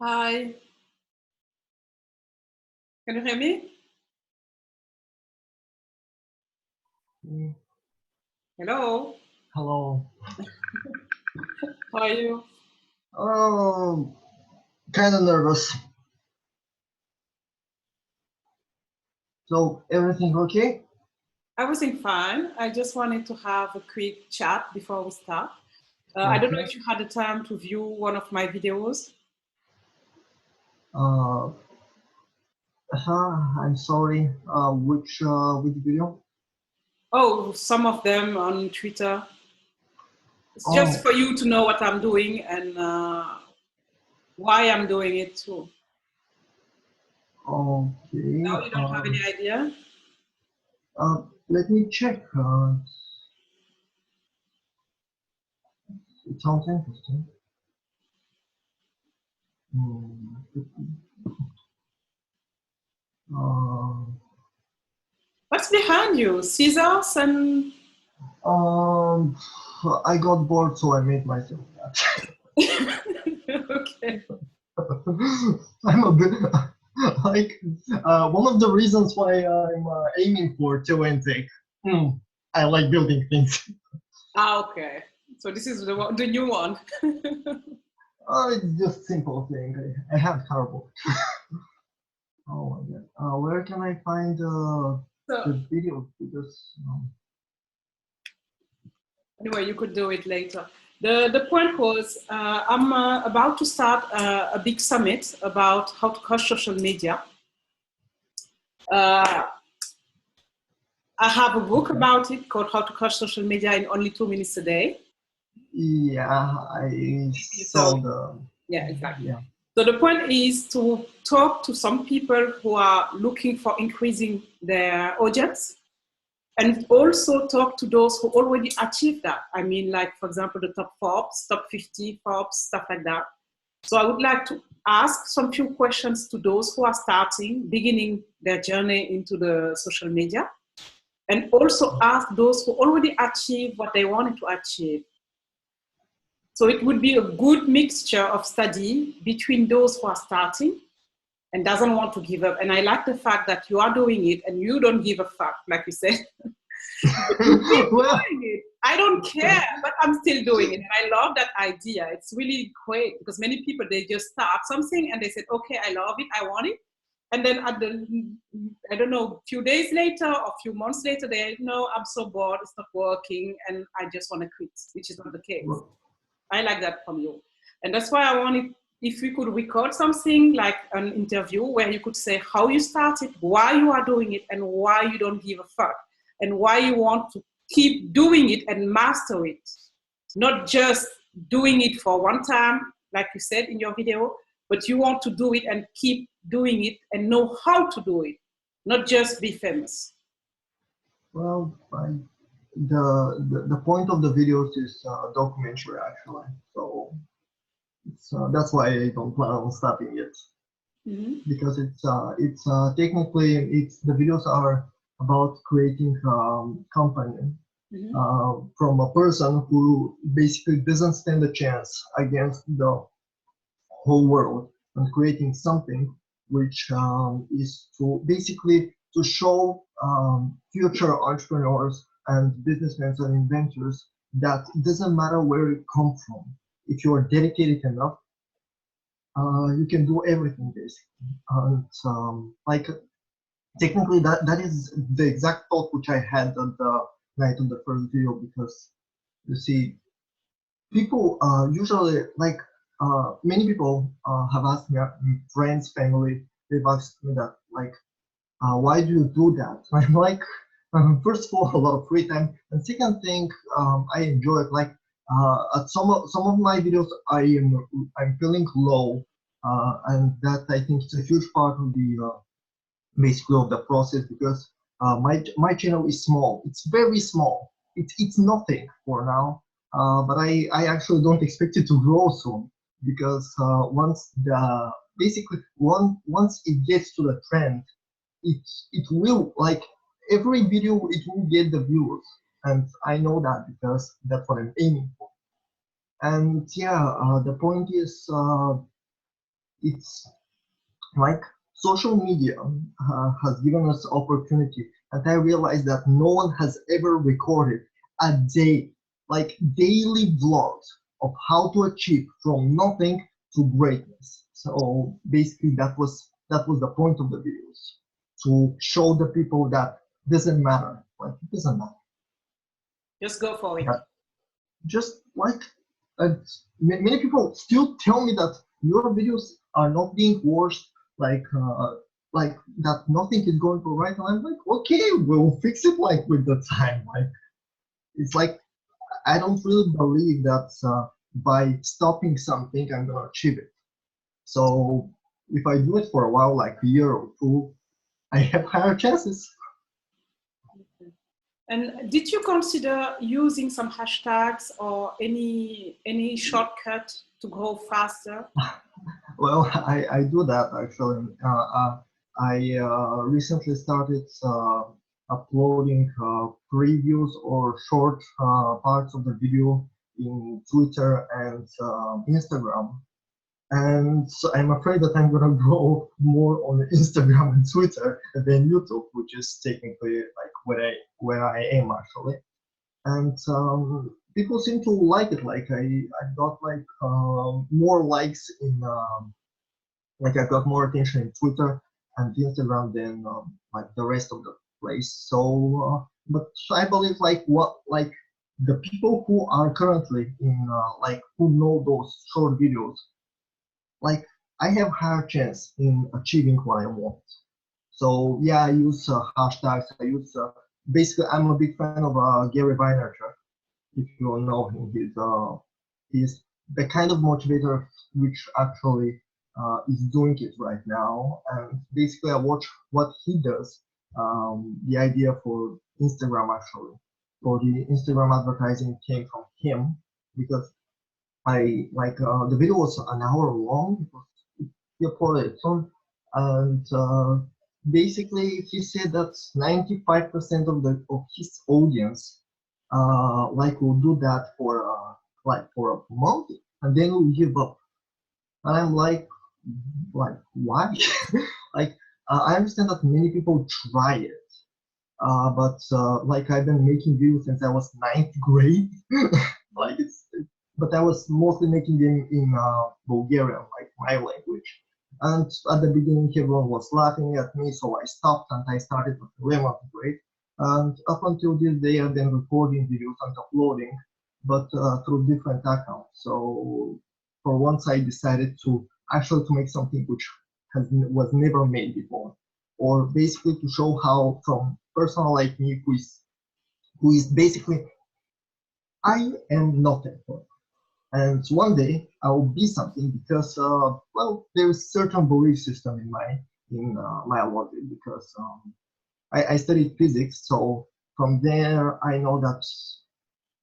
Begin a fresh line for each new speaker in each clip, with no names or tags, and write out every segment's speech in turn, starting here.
Hi, can you hear me?
Mm,
Hello,
Hello.
how are you?
Oh, kind of nervous. So everything okay?
Everything fine. I just wanted to have a quick chat before we start. I don't know
Okay.
if you had the time to view one of my videos.
Uh, I'm sorry. Which video?
Oh, some of them on Twitter. It's just
Oh,
for you to know what I'm doing and why I'm doing it too.
okay.
Now you don't have any idea?
Let me check. It sounds interesting. Hmm. Uh,
What's behind you? Scissors and
um, I got bored, so I made myself that.
okay.
I'm a bit like one of the reasons why I'm aiming for Tech. Hmm. I like building things.
Ah, okay. So this is the new one.
It's just simple thing. I have terrible. Oh my god. Where can I find
So
the video? Because
anyway, you could do it later. The point was, I'm about to start a big summit about how to crush social media. Uh, I have a book
okay.
about it called How to Crush Social Media in Only 2 minutes a day.
Yeah, I
So,
saw the
yeah, exactly.
yeah.
So the point is to talk to some people who are looking for increasing their audience and also talk to those who already achieved that. I mean, like, for example, the top Forbes, top 50 Forbes, stuff like that. So I would like to ask some few questions to those who are beginning their journey into the social media, and also ask those who already achieved what they wanted to achieve. So it would be a good mixture of study between those who are starting and doesn't want to give up. And I like the fact that you are doing it and you don't give a fuck, like you said. But you keep
Well,
doing it. I don't care, but I'm still doing it. And I love that idea. It's really great because many people, they just start something and they said, okay, I love it, I want it. And then at the, I don't know, a few days later or a few months later, they know I'm so bored, it's not working, and I just want to quit, which is not the case.
well,
I like that from you. And that's why I wanted, if we could record something like an interview where you could say how you started, why you are doing it, and why you don't give a fuck, and why you want to keep doing it and master it. Not just doing it for one time, like you said in your video, but you want to do it and keep doing it and know how to do it, not just be famous.
well, the point of the videos is documentary actually. So that's why I don't plan on stopping it
Mm-hmm.
because it's technically it's the videos are about creating company
Mm-hmm.
from a person who basically doesn't stand a chance against the whole world and creating something which is to basically to show future entrepreneurs and businessmen and inventors that it doesn't matter where you come from. If you are dedicated enough, you can do everything basically. And like technically, that is the exact thought which I had on the night of the first video because you see, people usually like many people have asked me, friends, family, they've asked me that like, why do you do that? I'm like, first of all, a lot of free time, and second thing, I enjoy it. Like at some of my videos, I'm feeling low, and that I think it's a huge part of the basically of the process because my channel is small. It's very small. It's nothing for now, but I actually don't expect it to grow soon because once the basically once it gets to the trend, it will like every video it will get the views, and I know that because that's what I'm aiming for. And yeah, the point is it's like social media has given us opportunity, and I realized that no one has ever recorded a day, like daily vlogs of how to achieve from nothing to greatness. So basically that was the point of the videos, to show the people that doesn't matter, like it doesn't matter.
Just go for it.
Yeah. Just like uh, many people still tell me that your videos are not being watched, like that nothing is going to right, and I'm like, okay, we'll fix it like with the time. Like it's like I don't really believe that by stopping something I'm gonna achieve it. So if I do it for a while, like a year or two, I have higher chances.
And did you consider using some hashtags or any shortcut to grow faster?
Well, I do that actually. I recently started uploading previews or short parts of the video in Twitter and Instagram. And so I'm afraid that I'm gonna go more on Instagram and Twitter than YouTube, which is technically like where I am actually. And people seem to like it. Like I got like more likes in like I got more attention in Twitter and Instagram than like the rest of the place. So, but I believe like what like the people who are currently in like who know those short videos, like I have higher chance in achieving what I want. So yeah, I use hashtags. I use basically I'm a big fan of Gary Vaynerchuk. If you don't know him, he's the kind of motivator which actually is doing it right now. And basically, I watch what he does. The idea for Instagram actually, for the Instagram advertising came from him because I like the video was an hour long. He uploaded it on, and basically he said that 95% of his audience like will do that for a month and then will give up. And I'm like why? Like I understand that many people try it, but like I've been making videos since I was ninth grade. Like but I was mostly making them in Bulgarian, like my language. And at the beginning, everyone was laughing at me, so I stopped and I started with 11th grade. And up until this day, I've been recording videos and uploading, but through different accounts. So for once, I decided to actually to make something which was never made before, or basically to show how from person like me who is basically I am nothing. And one day I will be something because well there's certain belief system in my logic because I studied physics, so from there I know that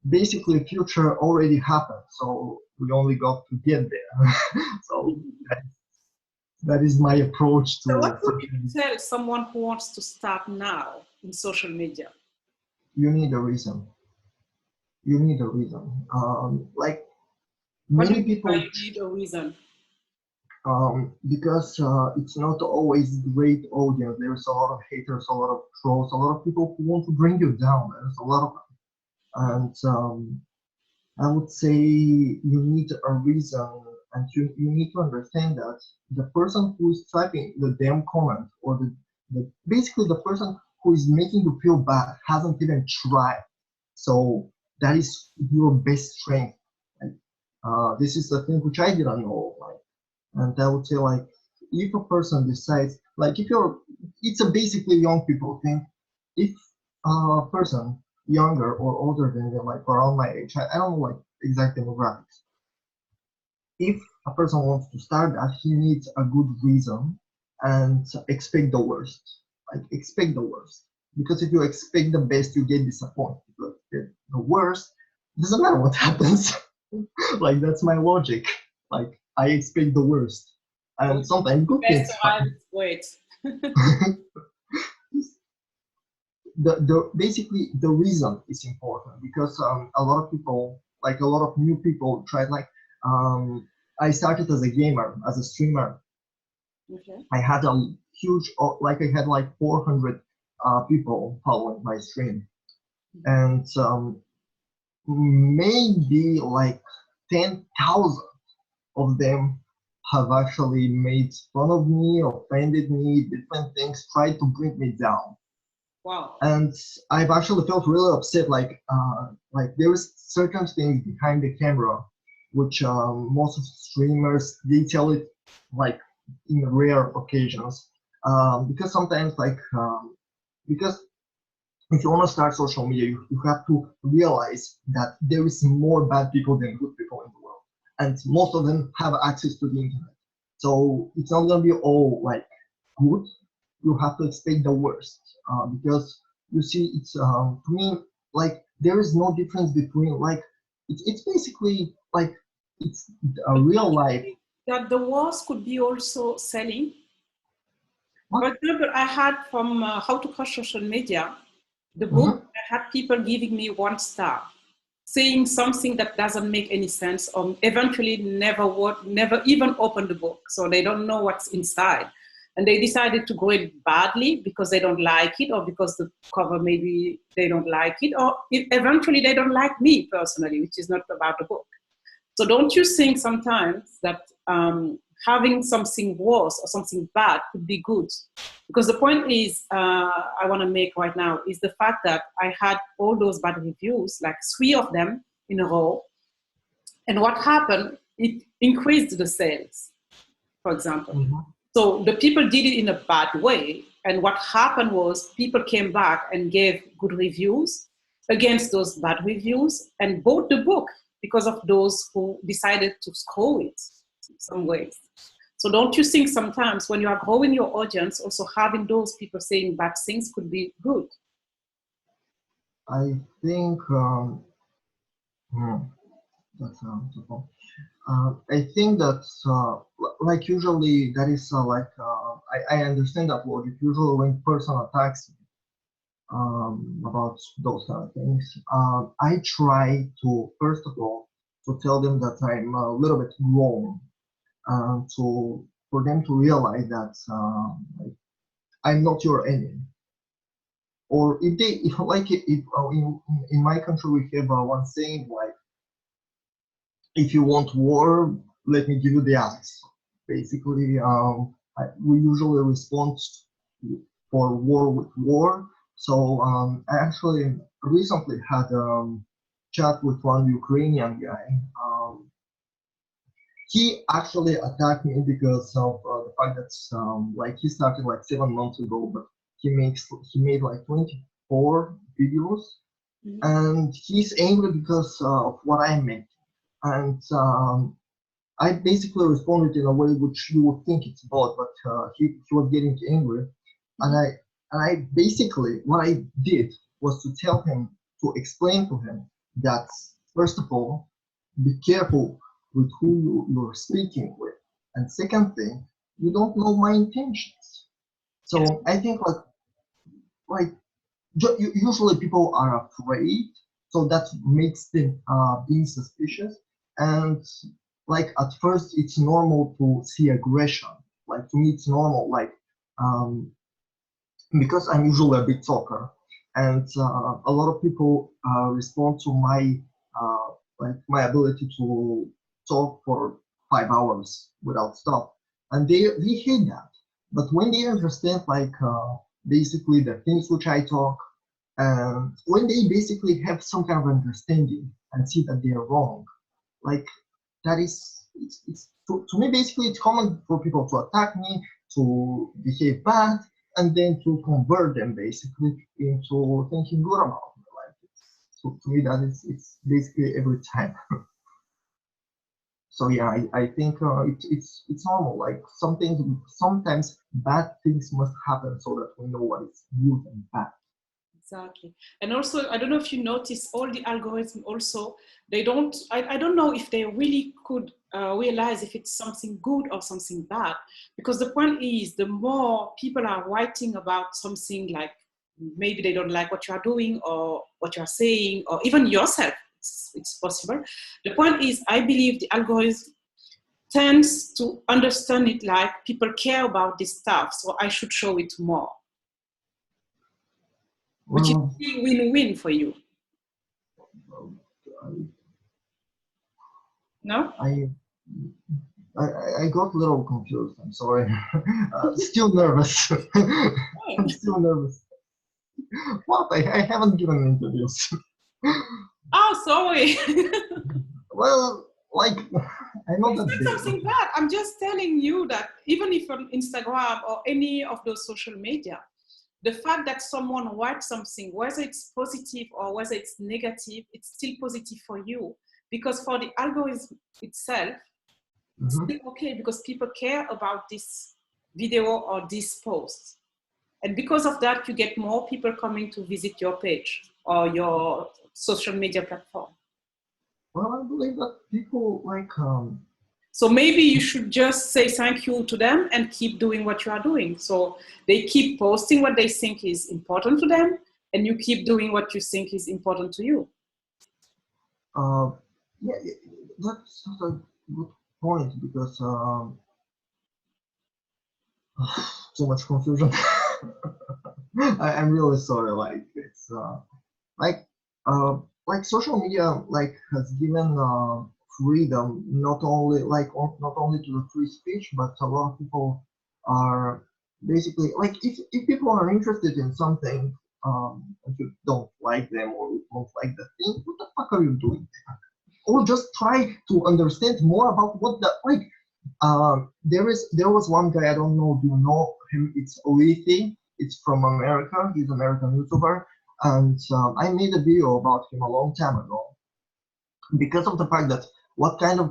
basically future already happened, so we only got to get there. So that is my approach
So
to
what would you tell someone who wants to start now in social media?
you need a reason. You need a reason. Like
What do you
many
mean by
people
you need a reason?
because it's not always great audience. There's a lot of haters, a lot of trolls, a lot of people who want to bring you down. There's a lot of them. And I would say you need a reason, and you need to understand that the person who is typing the damn comment or basically the person who is making you feel bad hasn't even tried. So that is your best strength. And this is the thing which I didn't know. Like, and I would say like if a person decides like if you're it's a basically young people thing. If a person younger or older than you, like around my age, I don't know like exact demographics. If a person wants to start that, he needs a good reason and expect the worst. Like expect the worst. Because if you expect the best, you get disappointed. But the worst doesn't matter what happens. Like that's my logic. Like I expect the worst, and sometimes good
Best
things
arrive,
happen.
wait.
The basically the reason is important because a lot of people, like a lot of new people, tried like I started as a gamer, as a streamer,
Okay.
I had a huge, like I had like 400 people following my stream,
Mhm.
and maybe like 10,000 of them have actually made fun of me, offended me, different things, tried to bring me down.
Wow.
And I've actually felt really upset. Like there is certain things behind the camera, which most of the streamers they tell it like in rare occasions, because sometimes because if you want to start social media, you have to realize that there is more bad people than good people in the world, and most of them have access to the internet. So it's not gonna be all like good. You have to expect the worst, because you see, it's to me like there is no difference between like it's basically like it's a
But
real
don't you
life.
think that the wars could be also selling? For
What?
example, I had from How to Crush Social Media, the book,
Mm-hmm.
I had people giving me 1 star, saying something that doesn't make any sense, or eventually never even open the book, so they don't know what's inside, and they decided to grade badly because they don't like it, or because the cover maybe they don't like it, or eventually they don't like me personally, which is not about the book. So don't you think sometimes that having something worse or something bad could be good? Because the point is, I want to make right now is the fact that I had all those bad reviews, like 3 of them in a row. And what happened? It increased the sales, for example.
Mm-hmm.
So the people did it in a bad way. And what happened was people came back and gave good reviews against those bad reviews and bought the book because of those who decided to scroll it in some ways. So don't you think sometimes when you are growing your audience, also having those people saying bad things could be good?
I think hmm, that's tough. I think that like usually that is I understand that logic. Usually when person attacks me about those kind of things, I try to first of all to tell them that I'm a little bit wrong, to for them to realize that like, I'm not your enemy. Or if they if like if in my country we have one saying like if you want war, let me give you the axe. Basically, we usually respond for war with war. So I actually recently had chat with one Ukrainian guy. He actually attacked me because of the fact that like he started like 7 months ago, but he made like 24 videos,
Mhm.
and he's angry because of what I made. And I basically responded in a way which you would think it's about, but he was getting angry, and
Mhm.
I basically what I did was to tell him to explain to him that first of all, be careful with who you're speaking with, and second thing, you don't know my intentions.
Yes.
So I think like usually people are afraid, so that makes them being suspicious. And like at first, it's normal to see aggression. Like to me, it's normal. Like um, because I'm usually a big talker, and a lot of people respond to my uh, like my ability to talk for 5 hours without stop, and they hate that. But when they understand like basically the things which I talk, and when they basically have some kind of understanding and see that they are wrong, like that is it's to me basically it's common for people to attack me, to behave bad, and then to convert them basically into thinking good about me. Like so to me that is it's basically every time. So yeah, I think it's normal. Like sometimes bad things must happen so that we know what is good and bad.
Exactly. And also, I don't know if you notice all the algorithms also, they don't, I don't know if they really could realize if it's something good or something bad. Because the point is, the more people are writing about something like maybe they don't like what you are doing or what you are saying, or even yourself, it's possible. The point is, I believe the algorithm tends to understand it like people care about this stuff, so I should show it more, which is
Well,
still win-win for you. No?
I got a little confused. I'm sorry. Still nervous. I'm still nervous. What? I haven't given interviews.
Oh, sorry.
Well, like, I'm not
It's
that
not
big.
something bad. I'm just telling you that even if on Instagram or any of those social media, the fact that someone writes something, whether it's positive or whether it's negative, it's still positive for you. Because for the algorithm itself, it's still okay because people care about this video or this post. And because of that, you get more people coming to visit your page or your social media platform.
Well, I believe that people like
So maybe you should just say thank you to them and keep doing what you are doing. So they keep posting what they think is important to them, and you keep doing what you think is important to you.
yeah, that's a good point because so much confusion. I'm really sorry. Like it's like like social media like has given freedom not only not only to the free speech, but a lot of people are basically like if people are interested in something, if you don't like them or you don't like the thing, what the fuck are you doing? Or just try to understand more about what the like. There was one guy, I don't know, do you know him? It's Olithi. It's from America. He's an American YouTuber, and I made a video about him a long time ago because of the fact that what kind of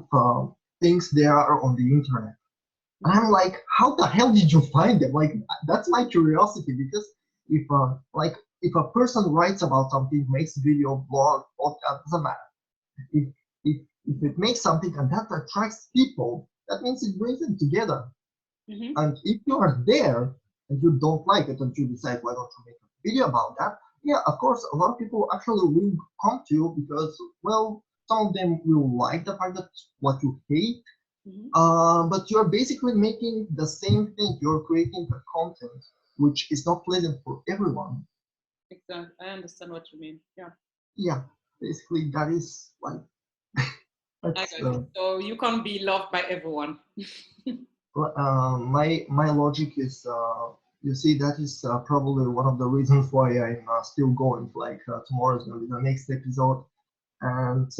things there are on the internet. And I'm like, how the hell did you find them? Like, that's my curiosity because if like if a person writes about something, makes video, blog, podcast, doesn't matter. If if if it makes something and that attracts people, that means it brings them together. And if you are there and you don't like it and you decide why don't you make a video about that, yeah, of course, a lot of people actually will come to you because, well, some of them will like the fact that what you hate, but you're basically making the same thing. You're creating the content which is not pleasant for everyone.
Exactly. I understand what you mean. Yeah.
Yeah, basically that is like that's,
so you can't be loved by everyone.
my logic is you see that is probably one of the reasons why I'm still going. Like tomorrow is going to be the next episode, and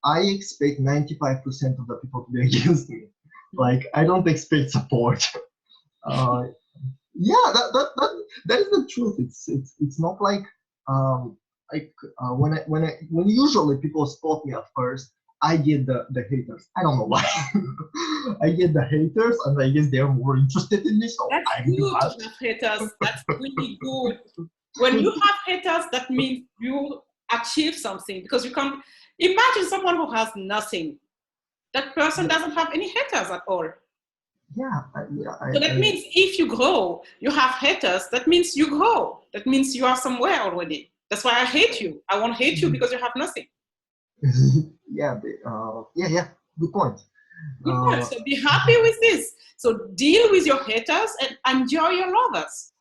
I expect 95% of the people to be against me. Like I don't expect support. Yeah, that is the truth. It's not like when usually people spot me at first, I get the haters. I don't know why. I get the haters, and I guess they're more interested in me. So
That's
I'm
good
glad.
to have haters. That's really good. When you have haters, that means you achieve something because you can't imagine someone who has nothing. That person doesn't have any haters at all.
Yeah,
So that means if you grow, you have haters, that means you grow. That means you are somewhere already. That's why I hate you. I won't hate you because you have nothing.
yeah, yeah. Good point.
Good point. So be happy with this. So deal with your haters and enjoy your lovers.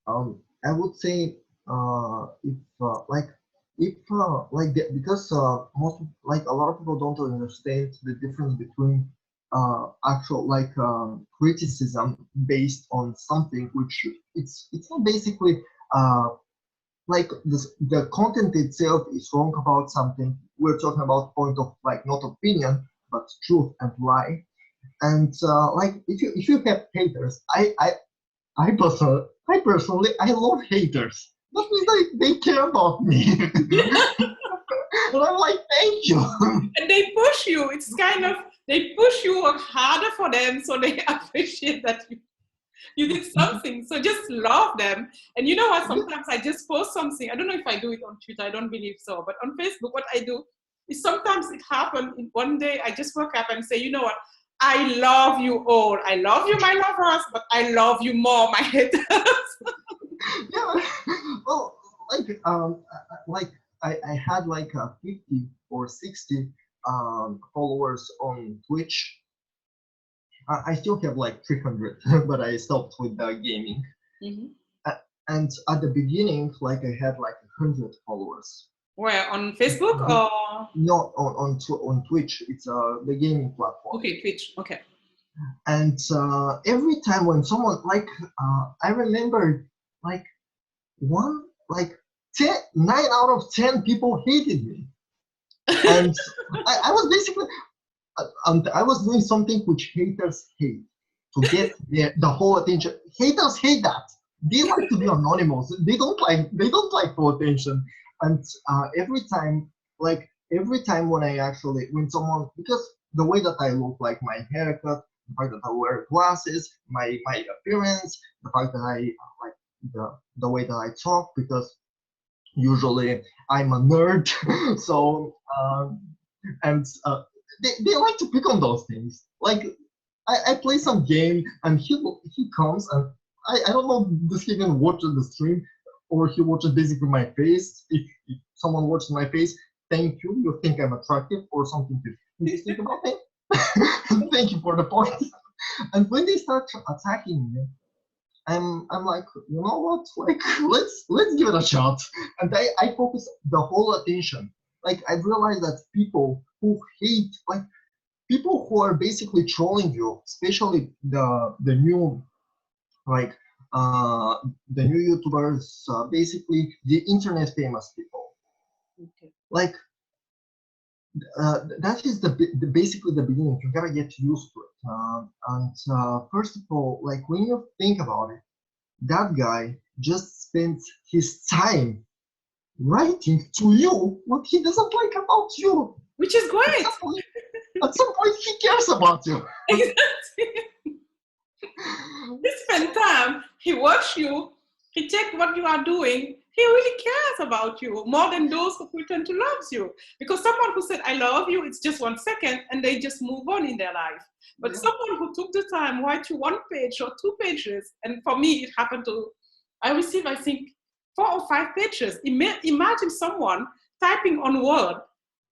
I would say if because most like a lot of people don't understand the difference between actual like criticism based on something which it's not basically like the content itself is wrong about something. We're talking about point of like not opinion but truth and lie. And like if you have haters, I personally, I love haters. That means they care about me. And I'm like, thank you.
And they push you. It's kind of, they push you work harder for them so they appreciate that you did something. So just love them. And you know what? Sometimes I just post something. I don't know if I do it on Twitter. I don't believe so. But on Facebook, what I do is sometimes it happened. One day I just woke up and say, you know what? I love you all. I love you, my lovers, but I love you more, my haters.
Yeah. Well, like I had like 50 or 60 followers on Twitch, I still have like 300, but I stopped with the gaming.
Mm-hmm.
And at the beginning, like I had like 100 followers.
Where, on Facebook or?
No, on Twitch. It's the gaming platform.
Okay, Twitch. Okay.
And every time when someone like I remember like one like 9 out of 10 people hated me, and I was basically I was doing something which haters hate to get the whole attention. Haters hate that. They like to be anonymous. They don't like full attention. And every time when I actually when someone because the way that I look, like my haircut, the fact that I wear glasses, my appearance, the fact that I like the way that I talk, because usually I'm a nerd, so and they like to pick on those things. Like I play some game and he comes and I don't know, does he even watch the stream, or he watches basically my face. If someone watches my face, thank you. You think I'm attractive or something interesting about me? Thank you for the point. And when they start attacking me, I'm like, you know what? Like let's give it a shot. And I focus the whole attention. Like I realized that people who hate, like people who are basically trolling you, especially the new like uh the new YouTubers, basically the internet famous people.
Okay.
Like that is basically the beginning. You gotta get used to it. And first of all, like when you think about it, that guy just spent his time writing to you what he doesn't like about you.
Which is great.
At some point, he cares about you.
Exactly. He spent time, he watched you, he checked what you are doing. He really cares about you more than those who pretend to love you. Because someone who said, I love you, it's just 1 second and they just move on in their life. But
Yeah.
someone who took the time, write you 1 page or 2 pages, and for me, it happened to, I received, I think, 4 or 5 pages. Imagine someone typing on Word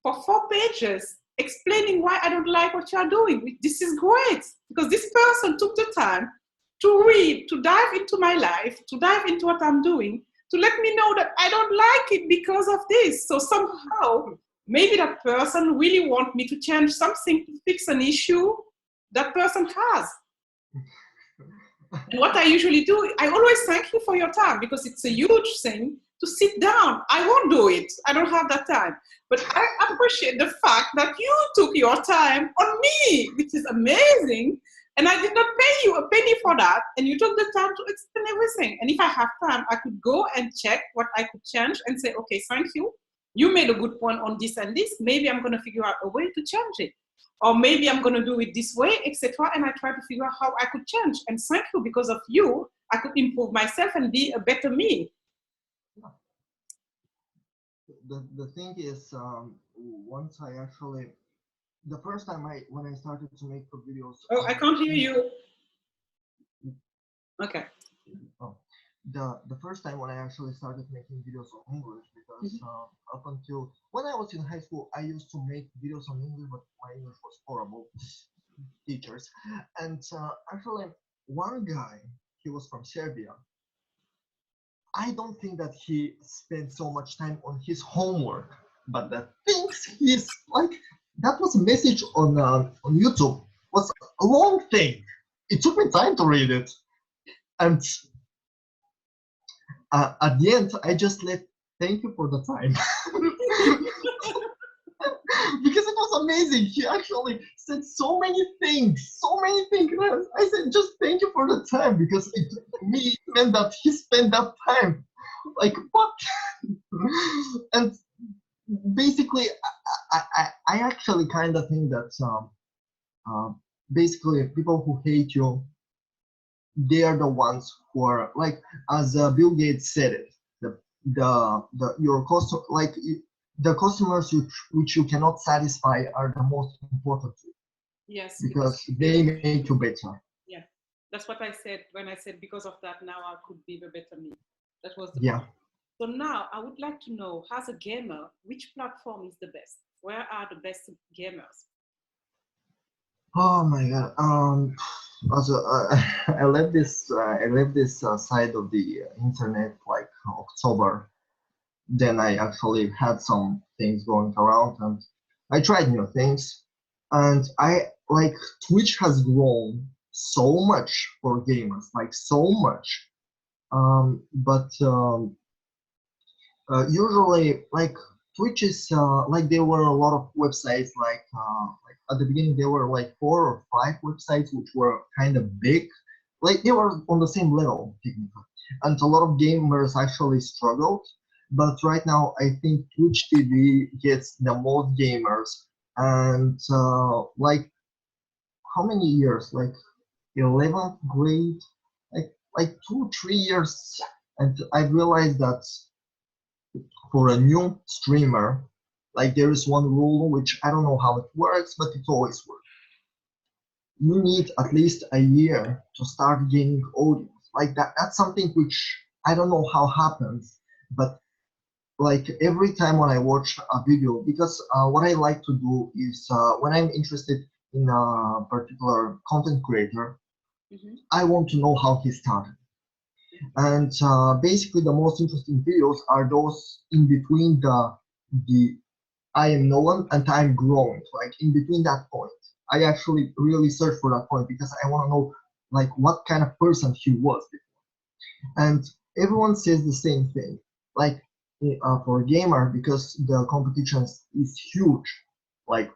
for 4 pages explaining why I don't like what you are doing. This is great because this person took the time to read, to dive into my life, to dive into what I'm doing, to let me know that I don't like it because of this. So somehow, maybe that person really wants me to change something to fix an issue that person has. And what I usually do, I always thank you for your time because it's a huge thing to sit down. I won't do it. I don't have that time. But I appreciate the fact that you took your time on me, which is amazing. And I did not pay you a penny for that. And you took the time to explain everything. And if I have time, I could go and check what I could change and say, okay, thank you. You made a good point on this and this. Maybe I'm going to figure out a way to change it. Or maybe I'm going to do it this way, etc. And I try to figure out how I could change. And thank you, because of you, I could improve myself and be a better me.
The thing is, once I actually, the first time when I started to make the videos.
Oh, I can't hear you. Okay.
Oh, the first time when I actually started making videos on English, because up until when I was in high school, I used to make videos on English, but my English was horrible. Teachers, and actually, one guy, he was from Serbia. I don't think that he spent so much time on his homework, but the things he's like, that was a message on YouTube was a long thing. It took me time to read it, and at the end, I just let thank you for the time. Because it was amazing. He actually said so many things, so many things. And I said, just thank you for the time, because it me meant that he spent that time. Like what? And basically, I actually kind of think that basically people who hate you, they are the ones who are like, as Bill Gates said it, your cost, like the customers which you cannot satisfy are the most important to you.
Yes,
because they make you better.
Yeah, that's what I said when I said because of that now I could be the better me. That was the
Yeah.
So now I would like to know, as a gamer, which platform is the best? Where are the best gamers?
Oh my God. Also, I left this side of the internet like October. Then I actually had some things going around, and I tried new things. And I like Twitch has grown so much for gamers, like so much. But usually, like Twitch is like there were a lot of websites. Like at the beginning, there were like 4 or 5 websites which were kind of big. Like they were on the same level technically, and a lot of gamers actually struggled. But right now, I think Twitch TV gets the most gamers, and like how many years? Like 11th grade, like 2 3 years, and I realized that for a new streamer, like there is one rule which I don't know how it works, but it always works. You need at least a year to start gaining audience. Like that's something which I don't know how happens, but like every time when I watch a video, because what I like to do is when I'm interested in a particular content creator,
Mhm.
I want to know how he started. And basically, the most interesting videos are those in between the I am no one and I'm growing, like in between that point. I actually really search for that point because I want to know like what kind of person he was. And everyone says the same thing. Like for a gamer, because the competition is huge. Like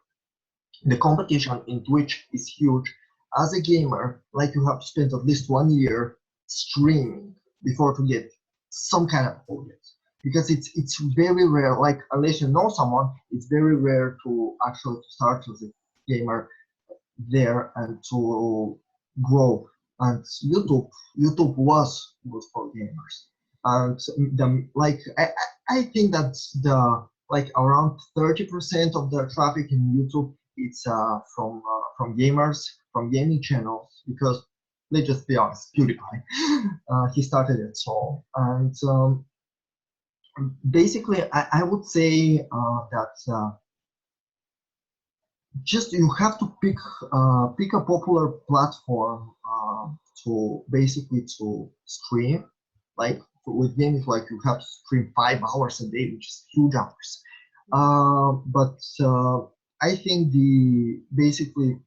the competition in Twitch is huge. As a gamer, like you have to spend at least 1 year streaming before to get some kind of audience. Because it's very rare, like unless you know someone, it's very rare to actually start as a gamer there and to grow. And YouTube was good for gamers. And the like I think that the like around 30% of the traffic in YouTube it's from gamers, from gaming channels, because let's just be honest, PewDiePie, he started it. So and basically I would say that just you have to pick a popular platform to basically to stream. Like with games, like you have to stream 5 hours a day, which is huge hours. But I think the basically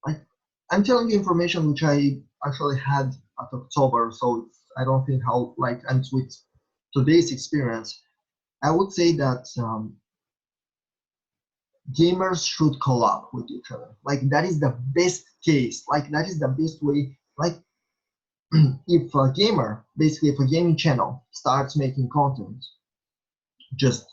like I'm telling you information which I actually had at October, so I don't think how like and with today's experience, I would say that gamers should collab with each other. Like that is the best case. Like that is the best way. Like if a gamer, basically if a gaming channel starts making content, just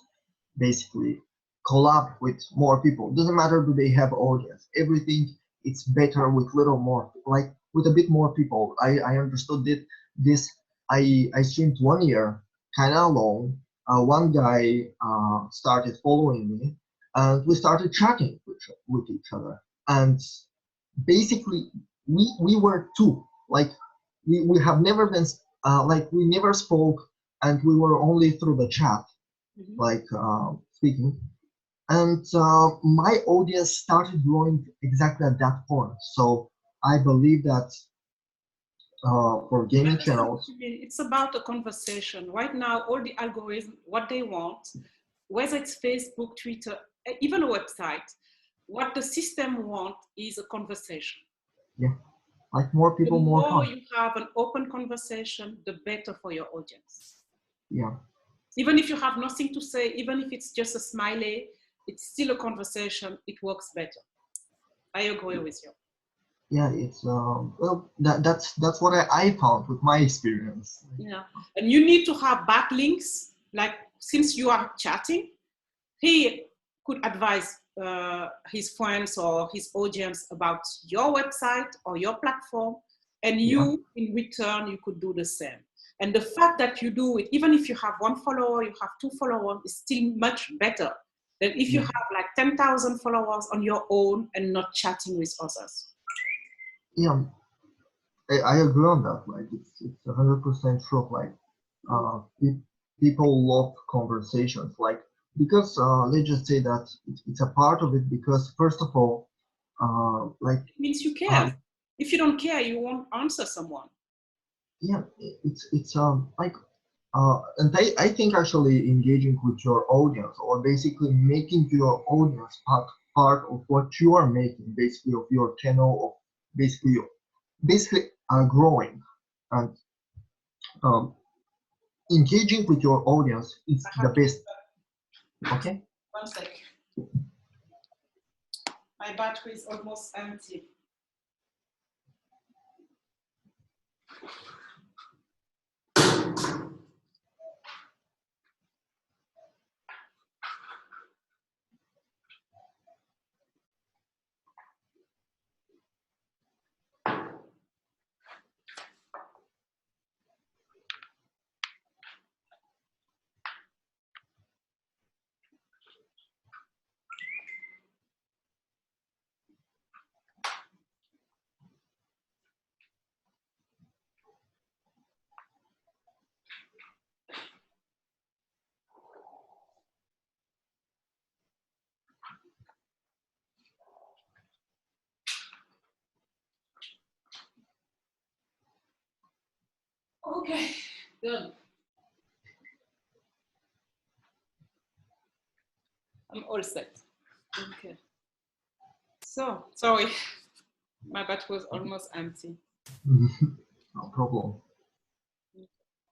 basically collab with more people. Doesn't matter do they have audience. Everything it's better with little more, like with a bit more people. I understood that this. I streamed 1 year kind of alone. One guy started following me, and we started chatting with each other. And basically, we were two. Like we have never been like we never spoke, and we were only through the chat
Mhm.
like speaking. And my audience started growing exactly at that point. So I believe that for
I
gaming
understand what
channels,
you mean. It's about a conversation. Right now, all the algorithms, what they want, whether it's Facebook, Twitter, even a website, what the system wants is a conversation.
yeah, like more
The
people, more
more
fun.
you have an open conversation, the better for your audience.
Yeah,
Even if you have nothing to say, even if it's just a smiley, it's still a conversation. It works better. I agree with you.
yeah, it's well that's what I found with my experience.
Yeah. And you need to have backlinks. Like since you are chatting, he could advise his friends or his audience about your website or your platform. And
Yeah,
you, in return, you could do the same. And the fact that you do it, even if you have 1 follower, you have 2 followers, is still much better than if you
yeah,
have like 10,000 followers on your own and not chatting with others.
yeah. I agree on that. Like it's 100% true. Like
Mm.
pe- people love conversations. Like because let's just say that it's a part of it. Because first of all, like
It means you care. If you don't care, you won't answer someone.
yeah, it's like and I think actually engaging with your audience, or basically making your audience part of what you are making, basically of your channel, of basically growing, and um, engaging with your audience is the best. Okay.
1 sec. My battery is almost empty. Okay, done. I'm all set. Okay. So, sorry, my battery was almost empty.
No problem.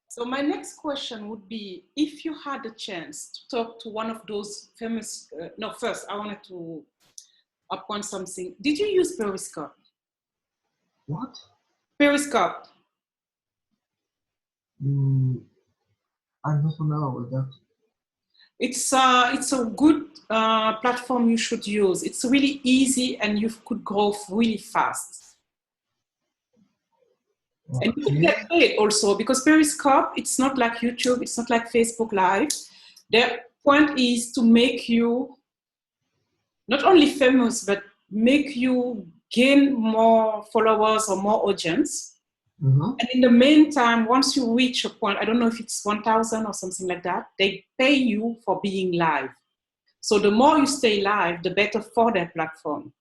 So my next question would be, if you had a chance to talk to one of those famous, no, first I wanted to upon something. Did you use Periscope?
What?
Periscope.
I'm not familiar with that.
It's a good platform you should use. It's really easy and you could grow really fast.
Okay.
And you could get paid also, because Periscope, it's not like YouTube, it's not like Facebook Live. Their point is to make you not only famous, but make you gain more followers or more audience.
Mm-hmm.
And in the meantime, once you reach a point, I don't know if it's 1,000 or something like that, they pay you for being live. So the more you stay live, the better for their platform.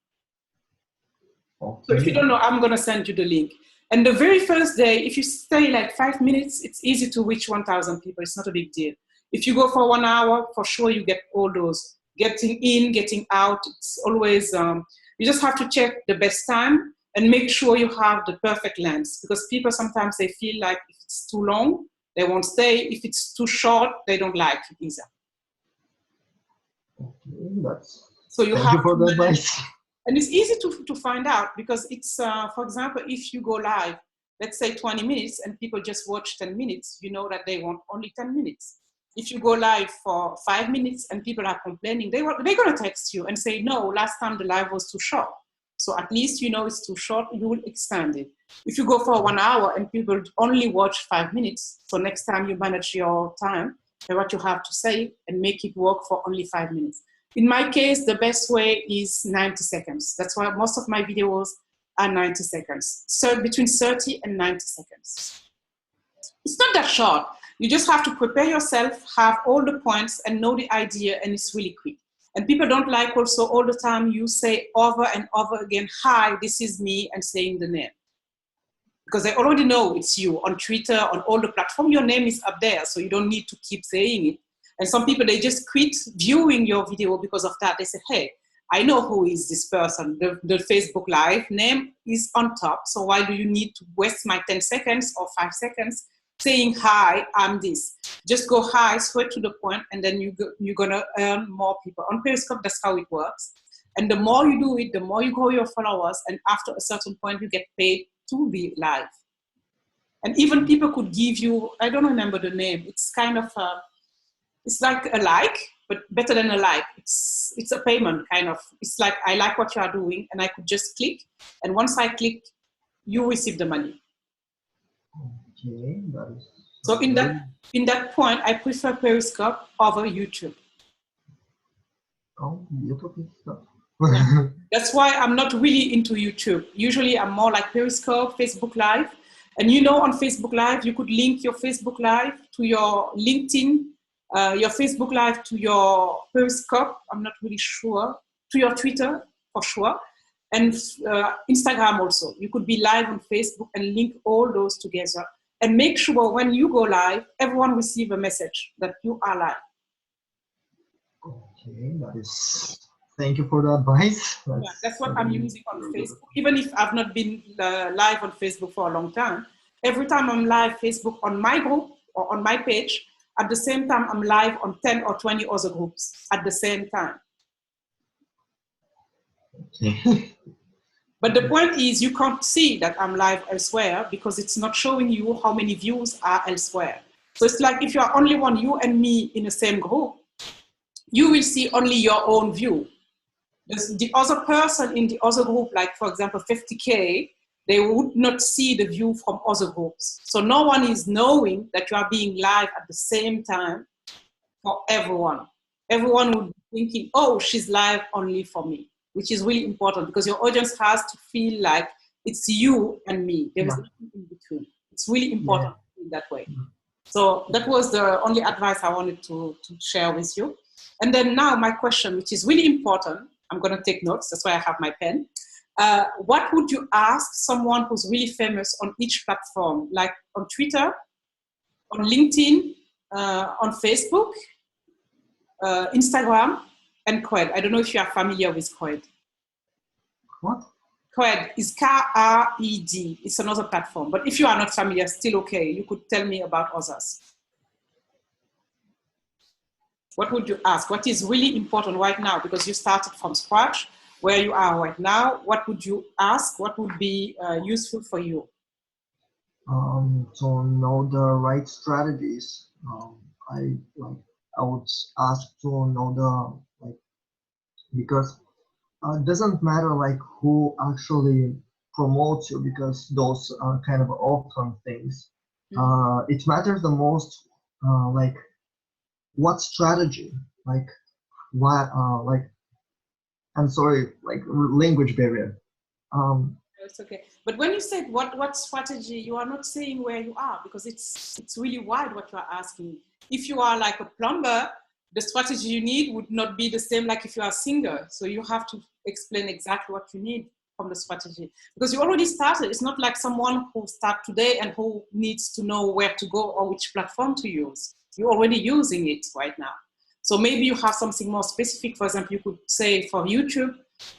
Okay.
So if you don't know, I'm going to send you the link. And the very first day, if you stay like 5 minutes, it's easy to reach 1,000 people. It's not a big deal. If you go for 1 hour, for sure you get all those. Getting in, getting out, it's always, you just have to check the best time and make sure you have the perfect length, because people sometimes they feel like if it's too long, they won't stay. If it's too short, they don't like it either.
Okay, that's,
so you
thank
have
you for
to
the advice.
And it's easy to find out, because it's, for example, if you go live, let's say 20 minutes and people just watch 10 minutes, you know that they want only 10 minutes. If you go live for 5 minutes and people are complaining, they're going to text you and say, no, last time the live was too short. So at least you know it's too short, you will extend it. If you go for 1 hour and people only watch 5 minutes, so next time you manage your time and what you have to say and make it work for only 5 minutes. In my case, the best way is 90 seconds. That's why most of my videos are 90 seconds. So between 30 and 90 seconds. It's not that short. You just have to prepare yourself, have all the points and know the idea, and it's really quick. And people don't like also all the time you say over and over again, hi, this is me, and saying the name. Because they already know it's you. On Twitter, on all the platforms, your name is up there, so you don't need to keep saying it. And some people, they just quit viewing your video because of that. They say, hey, I know who is this person. The Facebook Live name is on top, so why do you need to waste my 10 seconds or 5 seconds saying, hi, I'm this? Just go hi, straight to the point, and then you're going to earn more people. On Periscope, that's how it works. And the more you do it, the more you grow your followers, and after a certain point, you get paid to be live. And even people could give you, I don't remember the name, it's kind of, it's like a like, but better than a like. It's a payment, kind of. It's like, I like what you are doing, and I could just click, and once I click, you receive the money.
Okay, that is
so in that point, I prefer Periscope over YouTube.
Oh, YouTube is stuff.
Yeah. That's why I'm not really into YouTube. Usually I'm more like Periscope, Facebook Live. And you know, on Facebook Live, you could link your Facebook Live to your LinkedIn, your Facebook Live to your Periscope, I'm not really sure, to your Twitter, for sure. And Instagram also. You could be live on Facebook and link all those together. And make sure when you go live, everyone receive a message that you are live.
Okay, that is, thank you for the advice.
That's what I'm using on Facebook. Even if I've not been live on Facebook for a long time, every time I'm live Facebook on my group or on my page, at the same time I'm live on 10 or 20 other groups at the same time.
Okay.
But the point is you can't see that I'm live elsewhere because it's not showing you how many views are elsewhere. So it's like if you are only one, you and me in the same group, you will see only your own view. The other person in the other group, like for example 50K, they would not see the view from other groups. So no one is knowing that you are being live at the same time for everyone. Everyone would be thinking, oh, she's live only for me, which is really important because your audience has to feel like it's you and me. There is nothing in between. It's really important in that way. So that was the only advice I wanted to share with you. And then now my question, which is really important, I'm going to take notes. That's why I have my pen. What would you ask someone who's really famous on each platform, like on Twitter, on LinkedIn, on Facebook, Instagram, and Qued? I don't know if you are familiar with Qued.
What?
Qued is K-R-E-D. It's another platform. But if you are not familiar, still okay. You could tell me about others. What would you ask? What is really important right now? Because you started from scratch, where you are right now. What would you ask? What would be useful for you?
To know the right strategies. I would ask to know because it doesn't matter who actually promotes you, because those are kind of often things. It matters the most what strategy, why I'm sorry, language barrier.
It's okay. But when you said what strategy, you are not saying where you are, because it's really wide what you are asking. If you are like a plumber, the strategy you need would not be the same like if you are a singer. So you have to explain exactly what you need from the strategy, because you already started. It's not like someone who starts today and who needs to know where to go or which platform to use. You're already using it right now. So maybe you have something more specific. For example, you could say for YouTube,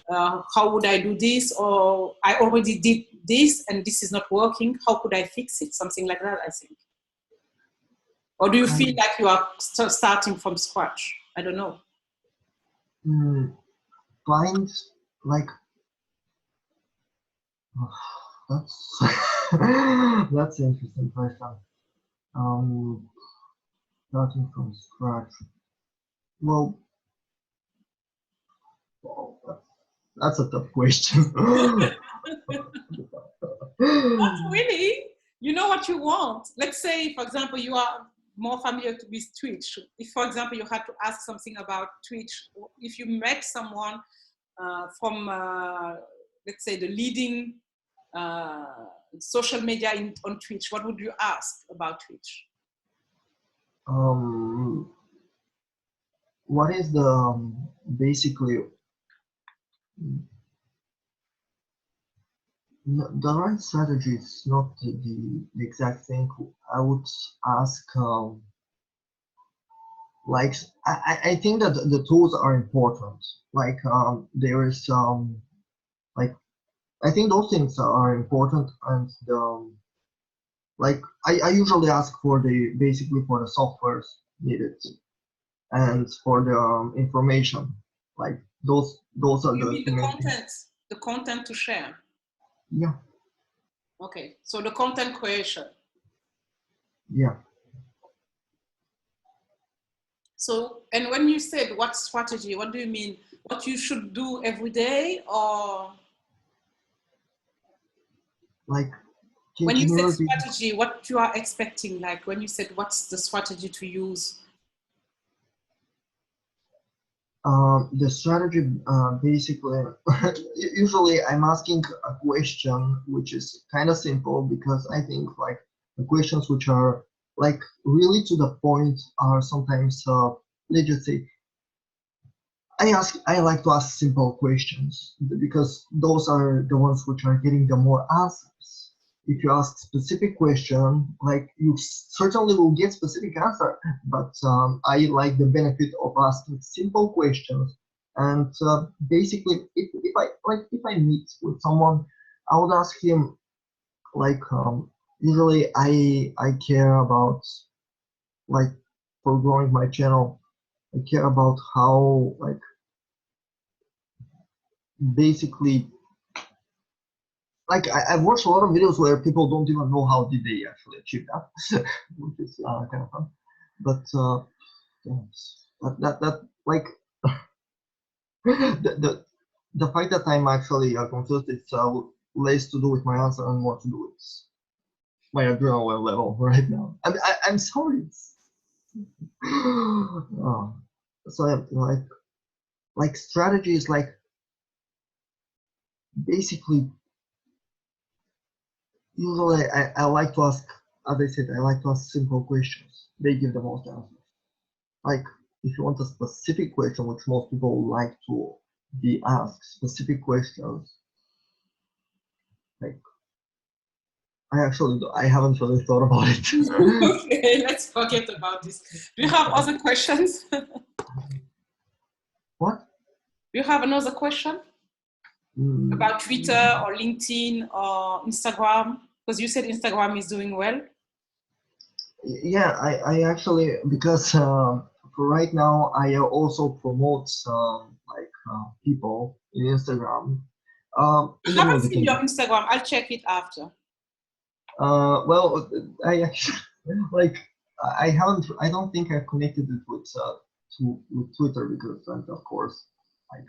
how would I do this? Or I already did this and this is not working. How could I fix it? Something like that, I think. Or do you feel like you are starting from scratch? I don't know.
Find that's that's an interesting question. Starting from scratch. Well, that's a tough question.
Not really. You know what you want. Let's say, for example, you are more familiar with Twitch. If, for example, you had to ask something about Twitch, if you met someone from, let's say, the leading social media on Twitch, what would you ask about Twitch?
What is the basically the right strategy is not the exact thing. I would ask I think that the tools are important. There is I think those things are important, and I usually ask for basically for the softwares needed and for the information. Those are
You
the
mean
main
the content to share?
Yeah.
Okay, so the content creation.
Yeah.
So, and when you said what strategy, what do you mean? What you should do every day, or? When you said strategy, what you are expecting, like when you said what's the strategy to use?
The strategy basically, usually I'm asking a question which is kind of simple, because I think the questions which are really to the point are sometimes, let's just say, I like to ask simple questions because those are the ones which are getting the more answers. If you ask specific question, like you certainly will get specific answer, but I like the benefit of asking simple questions. And basically, if I meet with someone, I would ask him like usually I care about like for growing my channel. I care about how like basically like I've watched a lot of videos where people don't even know how did they actually achieve that, which is kind of fun. But yes, that like the the fact that I'm actually confused, it's less to do with my answer and more to do with my adrenaline level right now. I'm sorry. Oh, so like strategy is like basically usually I like to ask, as I said, I like to ask simple questions. They give the most answers. Like if you want a specific question, which most people like to be asked, specific questions, like I haven't really thought about it.
Okay, let's forget about this. Do you have other questions?
What?
Do you have another question about Twitter or LinkedIn or Instagram? Because you said Instagram is doing well.
Yeah, I actually because for right now I also promote like people in Instagram.
I
In the
haven't
music
seen your
industry.
Instagram. I'll check it after.
Well, I actually like I don't think I've connected it with Twitter because of course like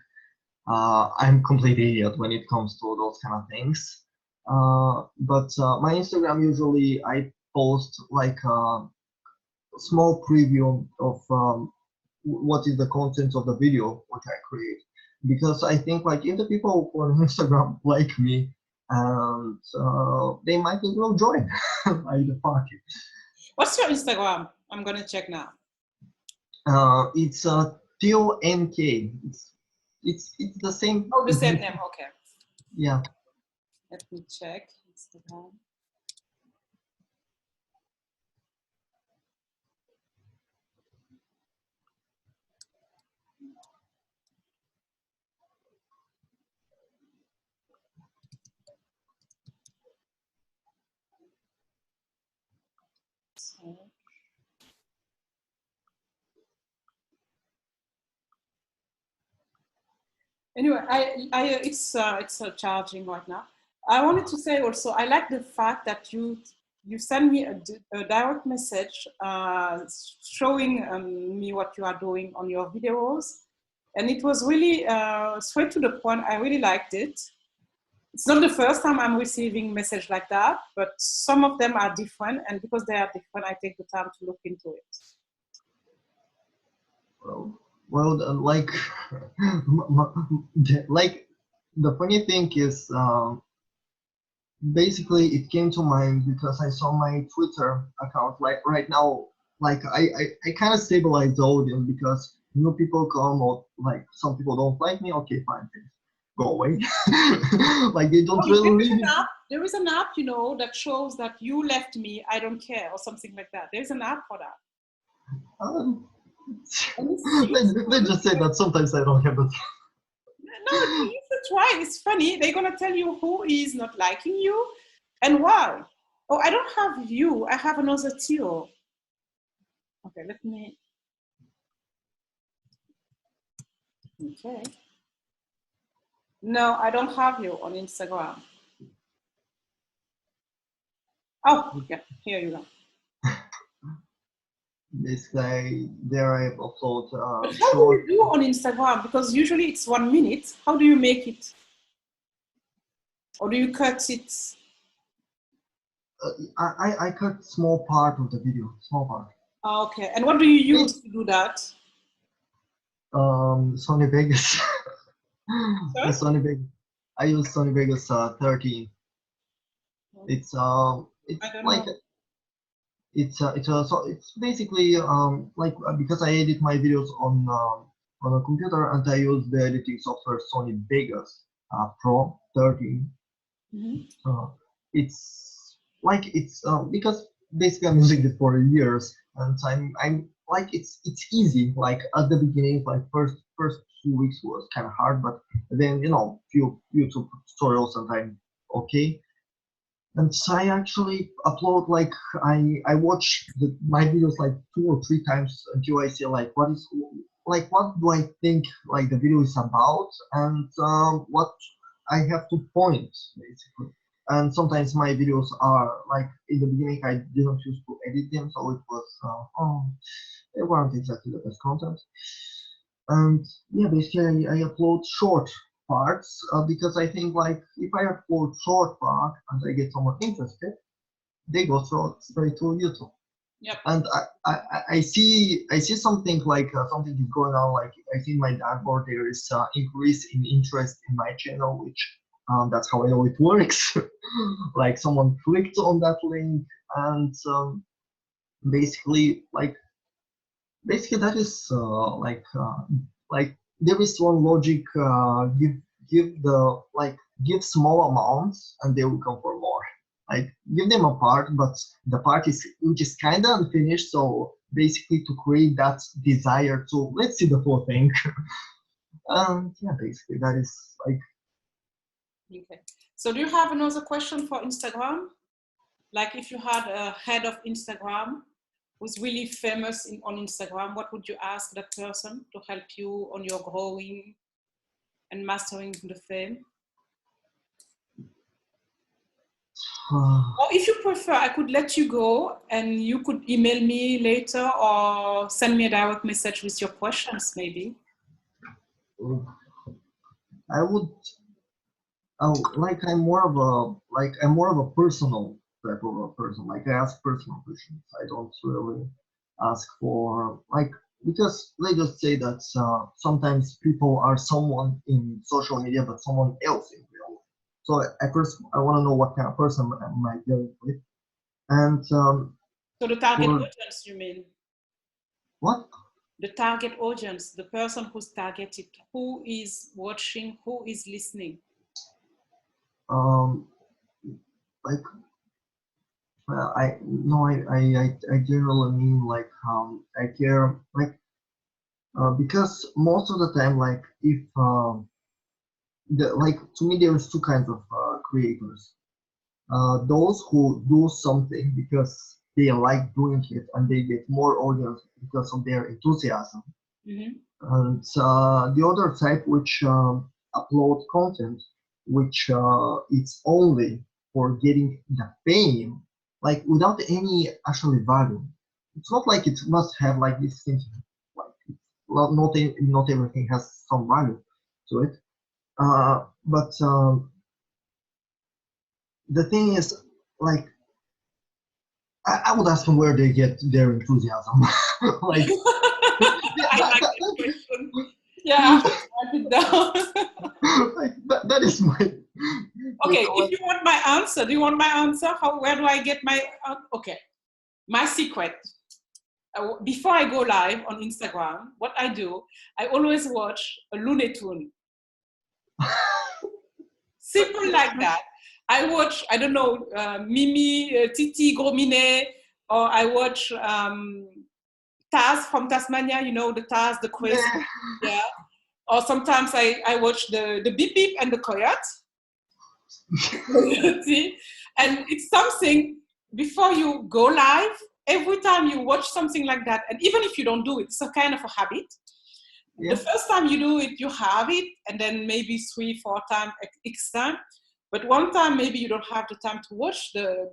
I'm complete idiot when it comes to those kind of things. But my Instagram usually I post like a small preview of what is the content of the video what I create because I think like if the people on Instagram like me and they might as well join like the party.
What's your Instagram? I'm gonna check now.
It's Theo NK. It's the same.
Oh, the same name. Okay.
Yeah.
Let me check Instagram. So, anyway, it's charging right now. I wanted to say also, I like the fact that you send me a direct message showing me what you are doing on your videos, and it was really straight to the point. I really liked it. It's not the first time I'm receiving message like that, but some of them are different, and because they are different, I take the time to look into it.
Well, like, like the funny thing is, basically it came to mind because I saw my Twitter account. Like right now, like I kind of stabilized the audience because new people come or like some people don't like me. Okay, fine, go away. Like they don't
Oh,
really.
there is an app, you know, that shows that you left me, I don't care, or something like that. There's an app for that.
Um,
And it's
let's just say that sometimes I don't have it.
no, you should try. It's funny. They're gonna tell you who is not liking you and why. Oh, I don't have you. I have another Theo. Okay, let me. Okay. No, I don't have you on Instagram. Oh, yeah. Here you go.
Basically, there I upload
But how do
short.
you do on Instagram? Because usually it's 1 minute. How do you make it? Or do you cut it?
I cut small part of the video, small part.
Okay. And what do you use to do that?
Sony Vegas.
Sorry?
Sony Vegas. I use Sony Vegas 13. It's
I don't
like
know.
it's basically like because I edit my videos on on a computer, and I use the editing software Sony Vegas Pro 13. Uh, it's because basically I'm using it for years, and I'm like it's easy. Like at the beginning, like first few weeks was kind of hard, but then few YouTube tutorials and I'm okay. And so I actually upload like I watch my videos like 2 or 3 times until I see like what do I think like the video is about, and what I have to point basically. And sometimes my videos are like in the beginning I didn't used to edit them, so it was they weren't exactly the best content. And yeah, basically I upload short parts because I think like if I upload short part and I get someone interested, they go straight to YouTube.
Yep.
And I see something like something is going on. Like I see in my dashboard there is increase in interest in my channel, which that's how I know it works. Like someone clicked on that link, and basically that is like there is one logic. Give small amounts and they will come for more. Like give them a part, but the part is which is kind of unfinished. So basically to create that desire to let's see the full thing. And yeah, basically that is like.
Okay. So do you have another question for Instagram? Like if you had a head of Instagram who's really famous on Instagram, what would you ask that person to help you on your growing and mastering the fame? Or if you prefer, I could let you go and you could email me later or send me a direct message with your questions, maybe.
I would. I'm more of a personal type of a person. Like I ask personal questions. I don't really ask for like because let's just say that sometimes people are someone in social media, but someone else in real life. So at first, I want to know what kind of person am I dealing with, and
so the target audience, you mean?
What?
The target audience, the person who's targeted, who is watching, who is listening.
Like I generally mean like I care like because most of the time like if to me there's two kinds of creators. Those who do something because they like doing it and they get more audience because of their enthusiasm.
Mm-hmm.
And the other type which upload content which it's only for getting the fame, like without any actually value. It's not like it must have like this thing, like not everything has some value to it. But the thing is, like, I would ask them where they get their enthusiasm. Like,
I like that question. Yeah, write it down.
Like that is my.
Okay, if you want my answer, do you want my answer? Where do I get my? Okay, my secret. Before I go live on Instagram, what I do, I always watch a Looney Tune. Simple like that. I watch, I don't know, Mimi, Titi, Gromine, or I watch Taz from Tasmania, you know, the Taz, the crazy. Yeah. Or sometimes I watch the Beep Beep and the Coyote. See? And it's something, before you go live, every time you watch something like that, and even if you don't do it, it's a kind of a habit. Yeah. The first time you do it, you have it, and then maybe 3-4 times extra. But one time, maybe you don't have the time to watch the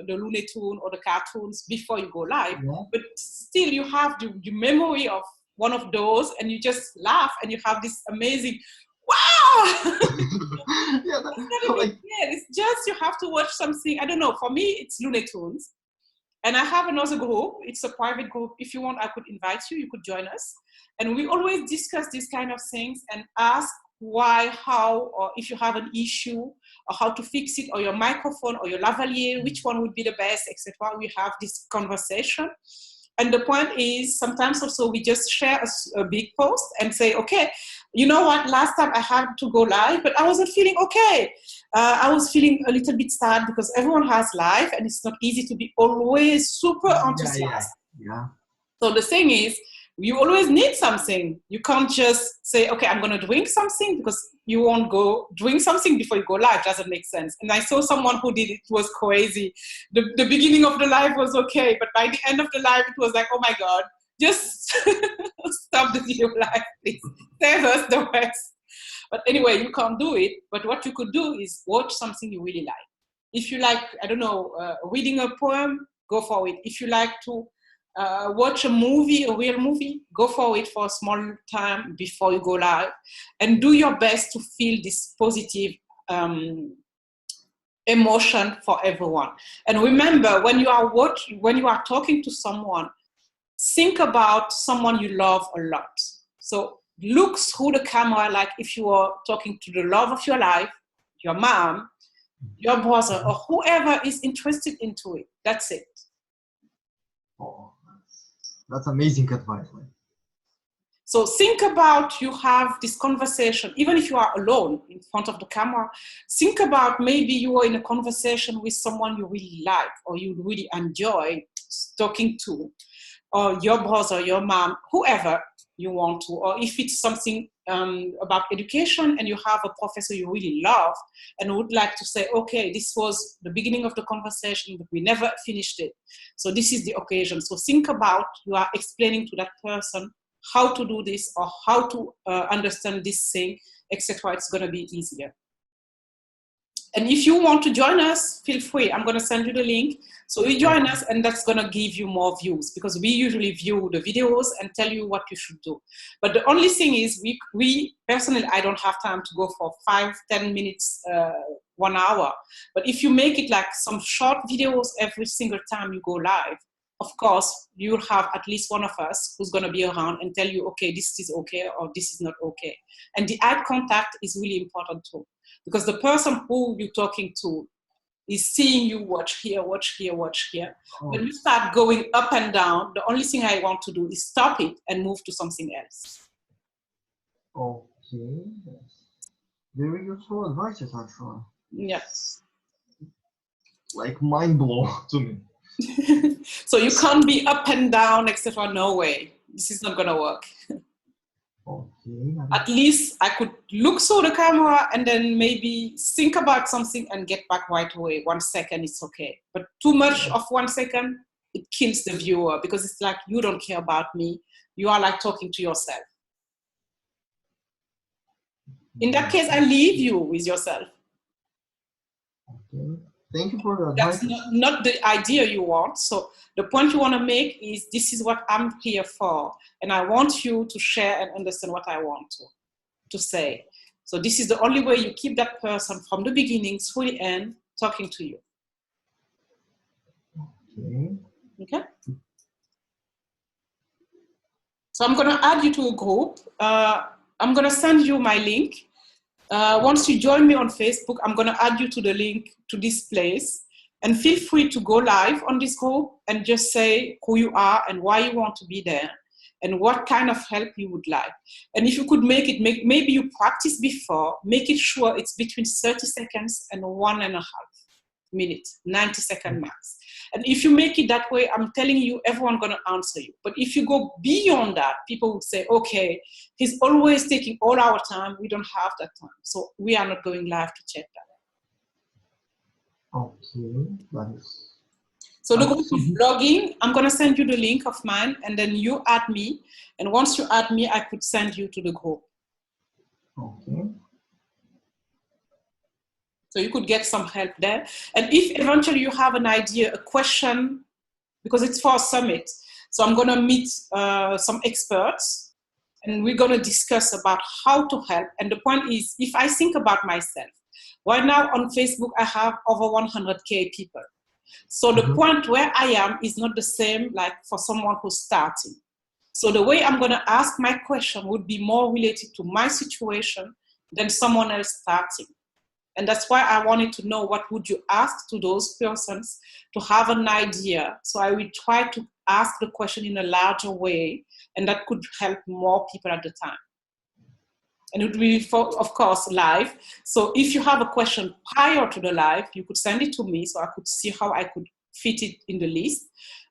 Looney Tune or the cartoons before you go live. Yeah. But still, you have the memory of one of those, and you just laugh, and you have this amazing, wow! Yeah, it's just you have to watch something. I don't know. For me, it's Looney Tunes. And I have another group. It's a private group. If you want, I could invite you. You could join us. And we always discuss these kind of things and ask why, how, or if you have an issue, or how to fix it, or your microphone, or your lavalier, which one would be the best, etc. We have this conversation. And the point is, sometimes also we just share a big post and say, okay, you know what, last time I had to go live, but I wasn't feeling okay. I was feeling a little bit sad because everyone has life and it's not easy to be always super enthusiastic.
Yeah.
So the thing is, you always need something. You can't just say, okay, I'm going to drink something, because you won't go drink something before you go live. It doesn't make sense. And I saw someone who did it. It was crazy. The beginning of the live was okay, but by the end of the live, it was like, oh my God, just stop the video live, please. Save us the rest. But anyway, you can't do it. But what you could do is watch something you really like. If you like, I don't know, reading a poem, go for it. If you like to watch a movie, a real movie, go for it for a small time before you go live, and do your best to feel this positive emotion for everyone. And remember, when you are talking to someone, think about someone you love a lot. So look through the camera like if you are talking to the love of your life, your mom, your brother, or whoever is interested into it. That's it.
Oh, that's amazing advice.
So think about, you have this conversation, even if you are alone in front of the camera, think about maybe you are in a conversation with someone you really like or you really enjoy talking to, or your brother, your mom, whoever you want to, or if it's something about education and you have a professor you really love and would like to say, okay, this was the beginning of the conversation, but we never finished it. So this is the occasion. So think about, you are explaining to that person how to do this or how to understand this thing, etc. It's going to be easier. And if you want to join us, feel free. I'm going to send you the link. So you join us, and that's going to give you more views, because we usually view the videos and tell you what you should do. But the only thing is, we personally, I don't have time to go for 5-10 minutes, 1 hour. But if you make it like some short videos every single time you go live, of course, you'll have at least one of us who's going to be around and tell you, okay, this is okay or this is not okay. And the eye contact is really important too, because the person who you're talking to is seeing you watch here, watch here, watch here. Oh. When you start going up and down, the only thing I want to do is stop it and move to something else.
Okay. Very useful advice, actually.
Yes.
Like mind blow to me.
So you can't be up and down, etc. No way. This is not going to work.
Okay.
At least I could look through the camera and then maybe think about something and get back right away. 1 second, it's okay. But too much of 1 second, it kills the viewer, because it's like, you don't care about me. You are like talking to yourself. In that case, I leave you with yourself.
Okay. Thank you for the advice.
That's not the idea you want. So the point you want to make is, this is what I'm here for. And I want you to share and understand what I want to say. So this is the only way you keep that person from the beginning through the end talking to you. Okay? So I'm going to add you to a group. I'm going to send you my link. Once you join me on Facebook, I'm going to add you to the link to this place, and feel free to go live on this group and just say who you are and why you want to be there and what kind of help you would like. And if you could maybe you practice before, make it sure it's between 30 seconds and 1.5 minutes, 90-second max. And if you make it that way, I'm telling you, everyone's going to answer you. But if you go beyond that, people would say, okay, he's always taking all our time. We don't have that time. So we are not going live to check that.
Okay, that is.
So the group is blogging. I'm going to send you the link of mine, and then you add me. And once you add me, I could send you to the group.
Okay.
So you could get some help there. And if eventually you have an idea, a question, because it's for a summit. So I'm going to meet some experts, and we're going to discuss about how to help. And the point is, if I think about myself, right now on Facebook, I have over 100K people. So the point where I am is not the same like for someone who's starting. So the way I'm going to ask my question would be more related to my situation than someone else starting. And that's why I wanted to know what would you ask to those persons to have an idea. So I will try to ask the question in a larger way, and that could help more people at the time. And it would be, of course, live. So if you have a question prior to the live, you could send it to me so I could see how I could fit it in the list.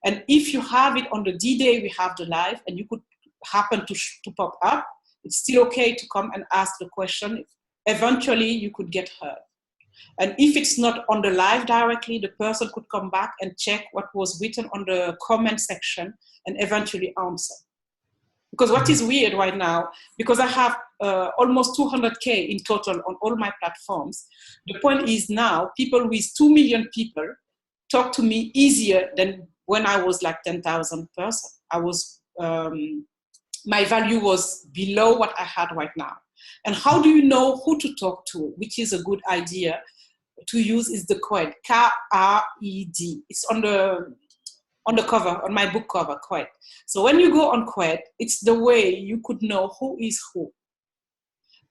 And if you have it on the D-Day we have the live and you could happen to pop up, it's still okay to come and ask the question. Eventually, you could get heard. And if it's not on the live directly, the person could come back and check what was written on the comment section and eventually answer. Because what is weird right now, because I have almost 200K in total on all my platforms, the point is now people with 2 million people talk to me easier than when I was like 10,000 person. I was, my value was below what I had right now. And how do you know who to talk to, which is a good idea to use, is the Kred, K-R-E-D. It's on the cover, on my book cover, Kred. So when you go on Kred, it's the way you could know who is who.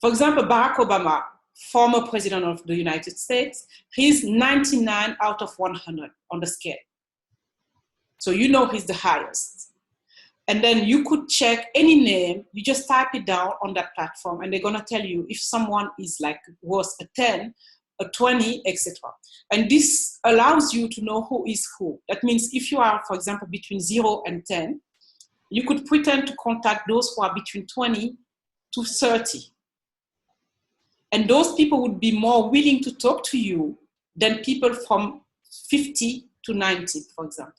For example, Barack Obama, former president of the United States, he's 99 out of 100 on the scale. So you know he's the highest. And then you could check any name, you just type it down on that platform and they're gonna tell you if someone is like was a 10, a 20, etc. And this allows you to know who is who. That means if you are, for example, between 0 and 10, you could pretend to contact those who are between 20 to 30. And those people would be more willing to talk to you than people from 50 to 90, for example.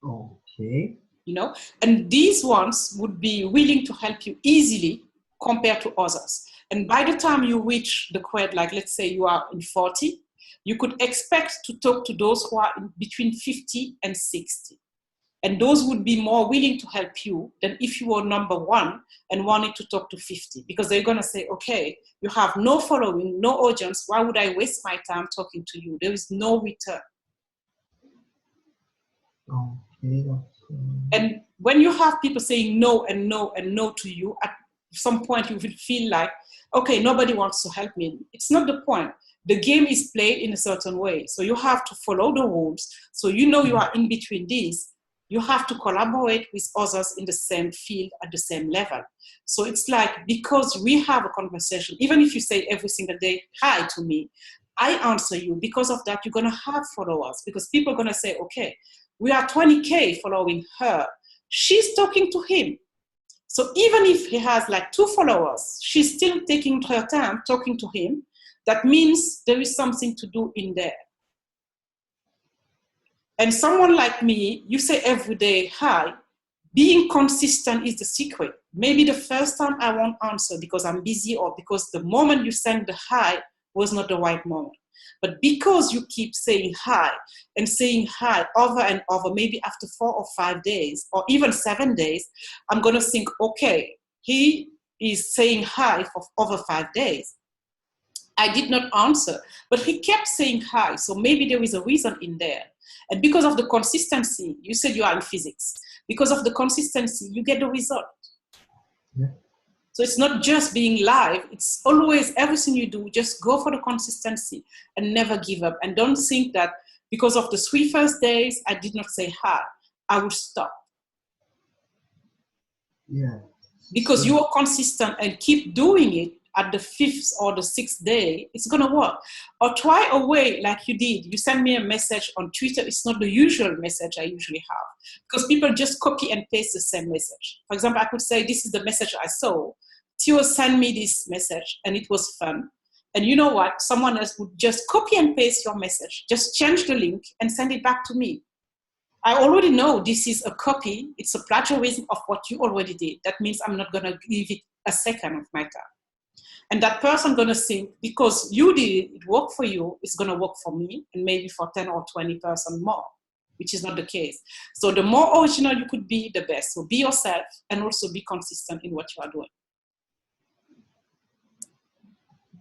Okay.
You know, and these ones would be willing to help you easily compared to others. And by the time you reach the Kred, like let's say you are in 40, you could expect to talk to those who are in between 50 and 60. And those would be more willing to help you than if you were number 1 and wanted to talk to 50, because they're gonna say, okay, you have no following, no audience, why would I waste my time talking to you? There is no return.
Okay.
And when you have people saying no and no and no to you, at some point you will feel like, okay, nobody wants to help me. It's not the point. The game is played in a certain way. So you have to follow the rules. So you know you are in between these. You have to collaborate with others in the same field at the same level. So it's like, because we have a conversation, even if you say every single day, hi to me, I answer you. Because of that, you're gonna have followers, because people are gonna say, okay, we are 20K following her. She's talking to him. So even if he has like 2 followers, she's still taking her time talking to him. That means there is something to do in there. And someone like me, you say every day, hi, being consistent is the secret. Maybe the first time I won't answer because I'm busy or because the moment you send the hi was not the right moment. But because you keep saying hi and saying hi over and over, maybe after 4 or 5 days or even 7 days, I'm going to think, okay, he is saying hi for over 5 days. I did not answer, but he kept saying hi. So maybe there is a reason in there. And because of the consistency, you said you are in physics. Because of the consistency, you get the result.
Yeah.
So it's not just being live. It's always everything you do, just go for the consistency and never give up. And don't think that because of the 3 first days, I did not say hi, I will stop.
Yeah.
Because you are consistent and keep doing it at the 5th or the 6th day, it's going to work. Or try a way like you did. You send me a message on Twitter. It's not the usual message I usually have, because people just copy and paste the same message. For example, I could say, this is the message I saw. Theo sent me this message and it was fun. And you know what? Someone else would just copy and paste your message, just change the link and send it back to me. I already know this is a copy. It's a plagiarism of what you already did. That means I'm not going to give it a second of my time. And that person going to think, because you did it, it worked for you, it's going to work for me and maybe for 10 or 20% more, which is not the case. So the more original you could be, the best. So be yourself and also be consistent in what you are doing.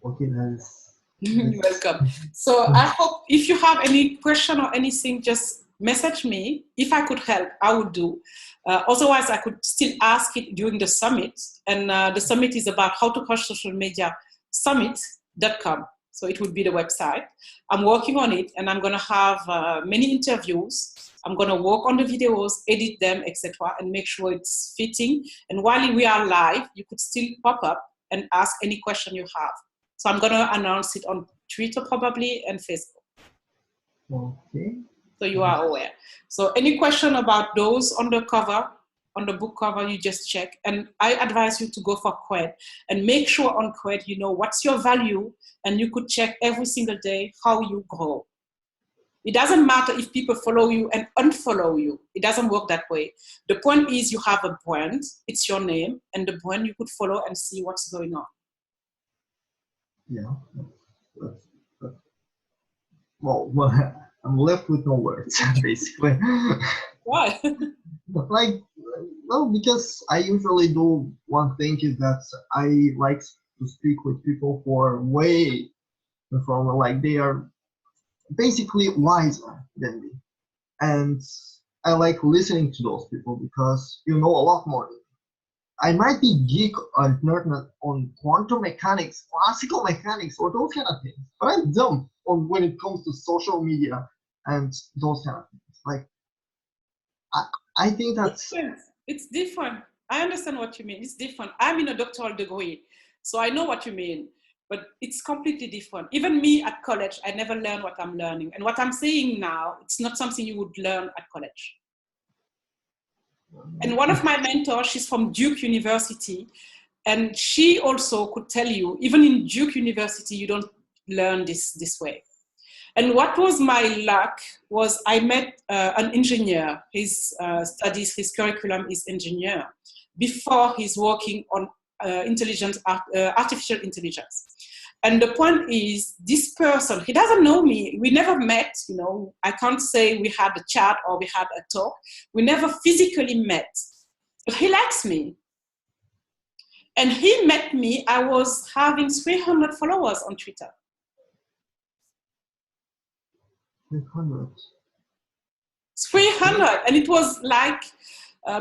Okay, that's
You're welcome. So I hope if you have any question or anything, just message me. If I could help, I would do. Otherwise, I could still ask it during the summit. And the summit is about how to crush social media summit.com. So it would be the website. I'm working on it, and I'm going to have many interviews. I'm going to work on the videos, edit them, etc., and make sure it's fitting. And while we are live, you could still pop up and ask any question you have. So I'm going to announce it on Twitter probably and Facebook.
Okay.
So you are aware. So any question about those on the cover, on the book cover, you just check. And I advise you to go for Qued and make sure on Qued you know what's your value, and you could check every single day how you grow. It doesn't matter if people follow you and unfollow you. It doesn't work that way. The point is you have a brand, it's your name, and the brand you could follow and see what's going on.
Yeah. Well, I'm left with no words, basically.
Why?
Like, well, because I usually do one thing is that I like to speak with people who are way from, like, they are basically wiser than me. And I like listening to those people because you know a lot more. I might be geek or nerd on quantum mechanics, classical mechanics, or those kind of things, but I'm dumb on when it comes to social media and those kind of things. Like, I think that's...
It's different. I understand what you mean. It's different. I'm in a doctoral degree, so I know what you mean, but it's completely different. Even me at college, I never learned what I'm learning. And what I'm saying now, it's not something you would learn at college. And one of my mentors, she's from Duke University, and she also could tell you, even in Duke University, you don't learn this way. And what was my luck was I met an engineer. His studies, his curriculum is engineer. Before he's working on artificial intelligence. And the point is, this person, he doesn't know me. We never met, you know. I can't say we had a chat or we had a talk. We never physically met. But he likes me. And he met me, I was having 300 followers on Twitter.
300.
300, and it was like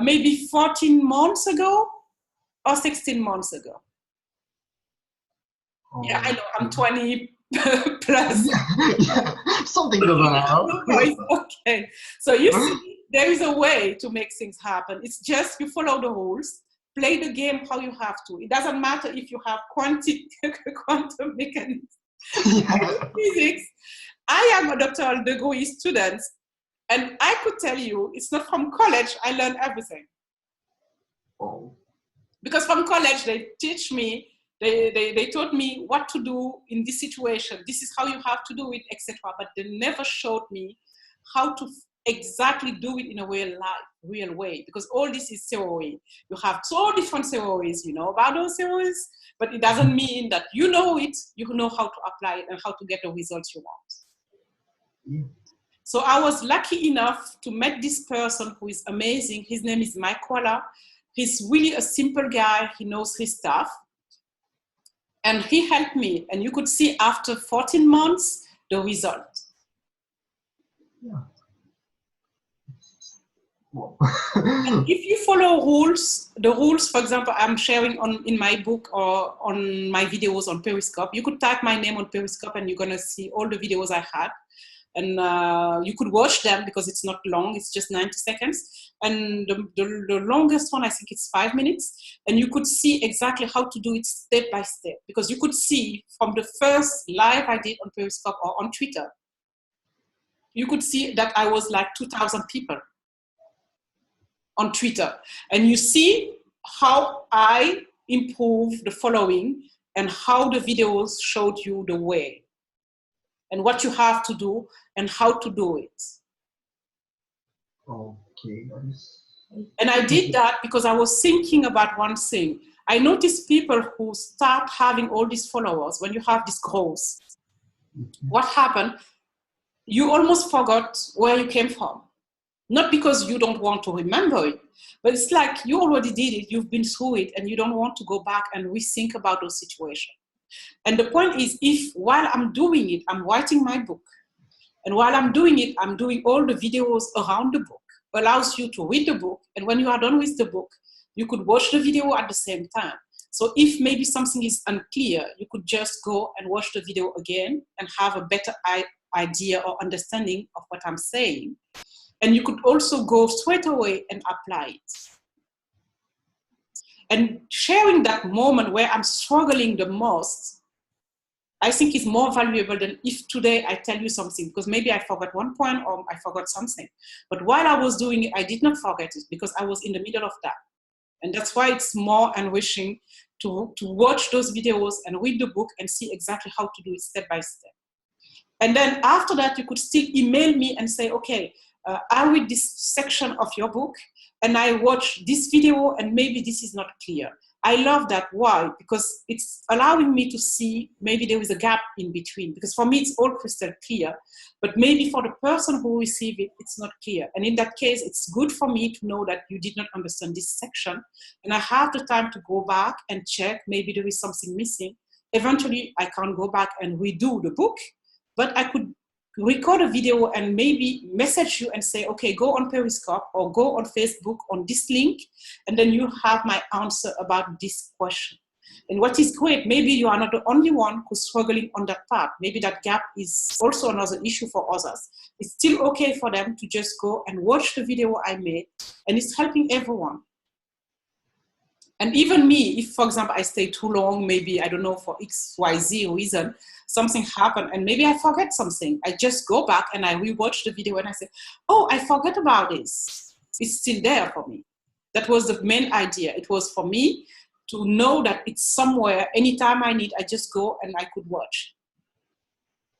maybe 14 months ago or 16 months ago. Oh, yeah, I know, I'm 20 plus.
Yeah, something doesn't
Okay, so you see, there is a way to make things happen. It's just you follow the rules, play the game how you have to. It doesn't matter if you have quantum mechanics, physics. I am a doctoral degree student, and I could tell you, it's not from college I learned everything.
Oh.
Because from college, they teach me, they taught me what to do in this situation. This is how you have to do it, etc. But they never showed me how to exactly do it in a real way. Because all this is theory. You have so different theories, you know about those theories, but it doesn't mean that you know it, you know how to apply it and how to get the results you want.
Yeah.
So I was lucky enough to meet this person who is amazing. His name is Mike Waller. He's really a simple guy. He knows his stuff. And he helped me. And you could see after 14 months, the result.
Yeah.
And if you follow rules, the rules, for example, I'm sharing in my book or on my videos on Periscope, you could type my name on Periscope and you're going to see all the videos I had. And you could watch them because it's not long, it's just 90 seconds. And the longest one, I think it's 5 minutes. And you could see exactly how to do it step by step. Because you could see from the first live I did on Periscope or on Twitter, you could see that I was like 2,000 people on Twitter. And you see how I improved the following and how the videos showed you the way. And what you have to do and how to do it.
Okay.
And I did that because I was thinking about one thing. I noticed people who start having all these followers, when you have this growth, what happened? You almost forgot where you came from. Not because you don't want to remember it, but it's like you already did it, you've been through it, and you don't want to go back and rethink about those situations. And the point is, if while I'm doing it, I'm writing my book, and while I'm doing it, I'm doing all the videos around the book, allows you to read the book, and when you are done with the book, you could watch the video at the same time. So if maybe something is unclear, you could just go and watch the video again and have a better idea or understanding of what I'm saying. And you could also go straight away and apply it. And sharing that moment where I'm struggling the most, I think is more valuable than if today I tell you something, because maybe I forgot one point or I forgot something. But while I was doing it, I did not forget it because I was in the middle of that. And that's why it's more enriching to watch those videos and read the book and see exactly how to do it step by step. And then after that, you could still email me and say, okay, I read this section of your book and I watch this video and maybe this is not clear. I love that. Why? Because it's allowing me to see maybe there is a gap in between. Because for me, it's all crystal clear. But maybe for the person who receives it, it's not clear. And in that case, it's good for me to know that you did not understand this section. And I have the time to go back and check. Maybe there is something missing. Eventually, I can go back and redo the book. But I could record a video and maybe message you and say, okay, go on Periscope or go on Facebook on this link, and then you have my answer about this question. And what is great, maybe you are not the only one who's struggling on that part. Maybe that gap is also another issue for others. It's still okay for them to just go and watch the video I made, and it's helping everyone. And even me, if, for example, I stay too long, maybe, I don't know, for X, Y, Z reason, something happened, and maybe I forget something. I just go back and I rewatch the video and I say, oh, I forgot about this. It's still there for me. That was the main idea. It was for me to know that it's somewhere. Anytime I need, I just go and I could watch.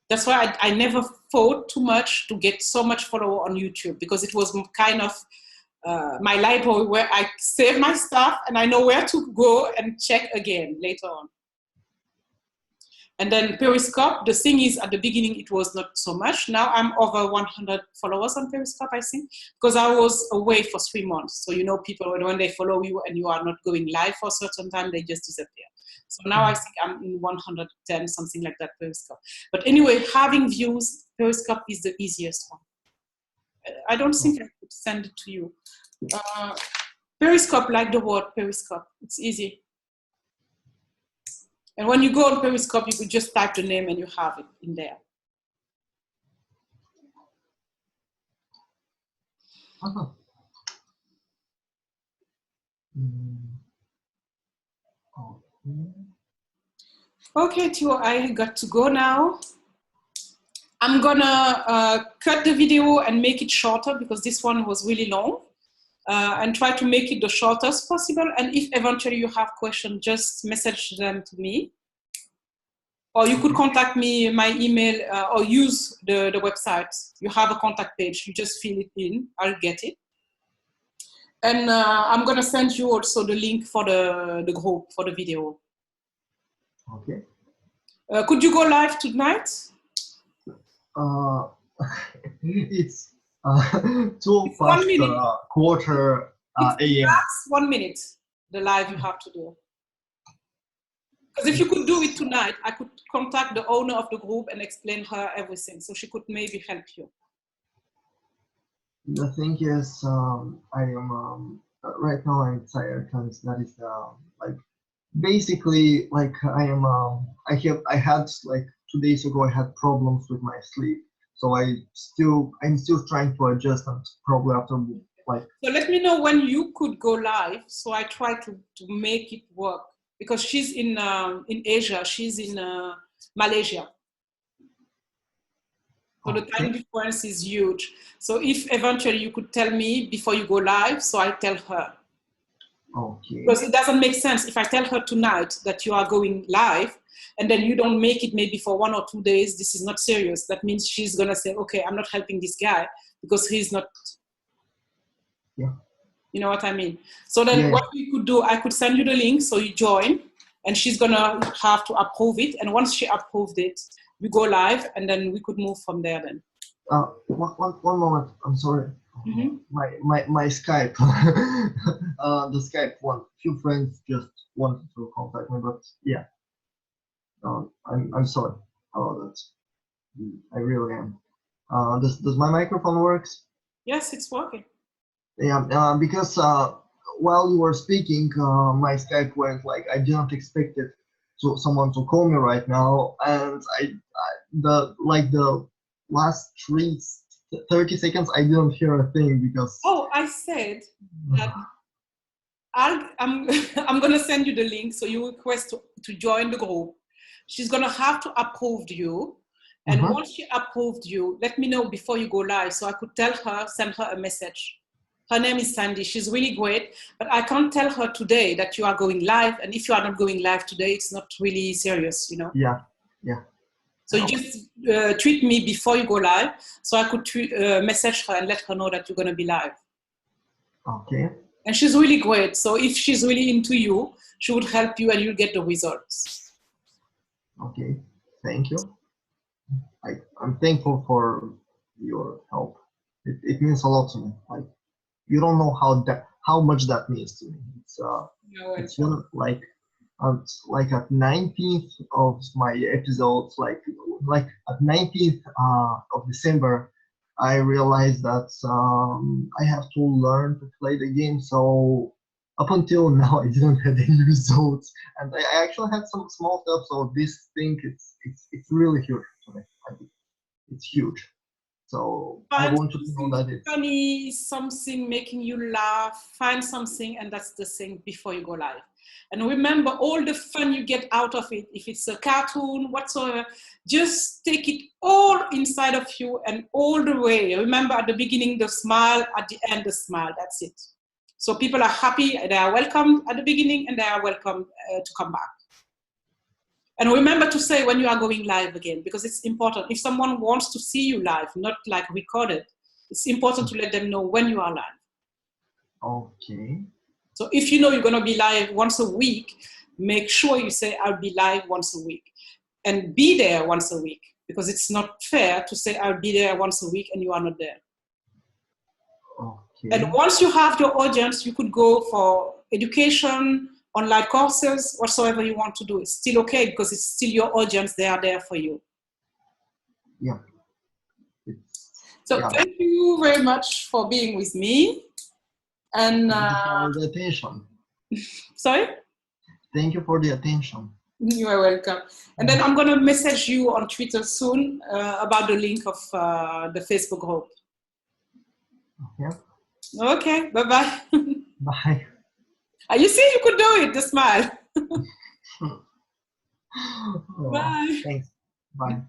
That's why I never fought too much to get so much follower on YouTube, because it was kind of my library where I save my stuff and I know where to go and check again later on. And then Periscope, the thing is, at the beginning, it was not so much. Now I'm over 100 followers on Periscope, I think, because I was away for 3 months. So, you know, people, when they follow you and you are not going live for a certain time, they just disappear. So now I think I'm in 110, something like that, Periscope. But anyway, having views, Periscope is the easiest one. I don't think I could send it to you. Periscope, like the word Periscope, it's easy. And when you go on Periscope, you could just type the name and you have it in there.
Uh-huh.
Okay, Theo, I got to go now. I'm gonna cut the video and make it shorter because this one was really long, and try to make it the shortest possible. And if eventually you have questions, just message them to me. Or you could contact me, my email, or use the website. You have a contact page. You just fill it in. I'll get it. And I'm going to send you also the link for the group, for the video.
Okay.
Could you go live tonight?
It's 2 past quarter a.m.
That's 1 minute, the live you have to do. Because if you could do it tonight, I could contact the owner of the group and explain her everything, so she could maybe help you.
The thing is, I am right now I'm tired because that is like basically like I had like 2 days ago I had problems with my sleep, so I'm still trying to adjust, and probably after like.
So let me know when you could go live, so I try to make it work. Because she's in Asia, she's in Malaysia. So the time difference is huge. So if eventually you could tell me before you go live, so I tell her.
Okay.
Because it doesn't make sense if I tell her tonight that you are going live and then you don't make it maybe for 1 or 2 days, this is not serious. That means she's gonna say, okay, I'm not helping this guy because he's not.
Yeah.
You know what I mean? So then what we could do, I could send you the link so you join, and she's gonna have to approve it. And once she approved it, we go live, and then we could move from there then.
One moment, I'm sorry.
Mm-hmm.
My Skype, the Skype one. Few friends just wanted to contact me, but yeah, I'm sorry about that. I really am. Does my microphone works?
Yes, it's working.
Yeah, because while you were speaking, my Skype went like I didn't expect it to someone to call me right now, and the last 30 seconds I didn't hear a thing because.
Oh, I said that I'm I'm gonna send you the link so you request to join the group. She's gonna have to approve you, and once she approved you, let me know before you go live so I could send her a message. Her name is Sandy. She's really great, but I can't tell her today that you are going live. And if you are not going live today, it's not really serious, you know?
Yeah.
So you just tweet me before you go live so I could message her and let her know that you're going to be live.
Okay.
And she's really great. So if she's really into you, she would help you and you'll get the results.
Okay. Thank you. I'm thankful for your help. It means a lot to me. Like, you don't know how much that means to me. It's like at 19th of my episodes, like at 19th of December, I realized that I have to learn to play the game. So up until now, I didn't have any results, and I actually had some small stuff. So this thing, it's really huge to me. It's huge. So I want you to know that it's
funny, something making you laugh, find something, and that's the thing before you go live. And remember all the fun you get out of it. If it's a cartoon, whatsoever, just take it all inside of you and all the way. Remember at the beginning, the smile, at the end, the smile. That's it. So people are happy, they are welcomed at the beginning, and they are welcome to come back. And remember to say when you are going live again, because it's important. If someone wants to see you live, not like recorded, it's important to let them know when you are live.
Okay.
So if you know you're going to be live once a week, make sure you say, I'll be live once a week. And be there once a week, because it's not fair to say, I'll be there once a week and you are not there.
Okay.
And once you have your audience, you could go for education, online courses, whatsoever you want to do. It's still okay because it's still your audience. They are there for you.
Yeah.
Thank you very much for being with me. And
thank you for the attention.
Sorry?
Thank you for the attention.
You are welcome. And then I'm going to message you on Twitter soon about the link of the Facebook group.
Okay.
Okay. Bye-bye.
Bye.
You see, you could do it, the smile.
Bye. Thanks. Bye.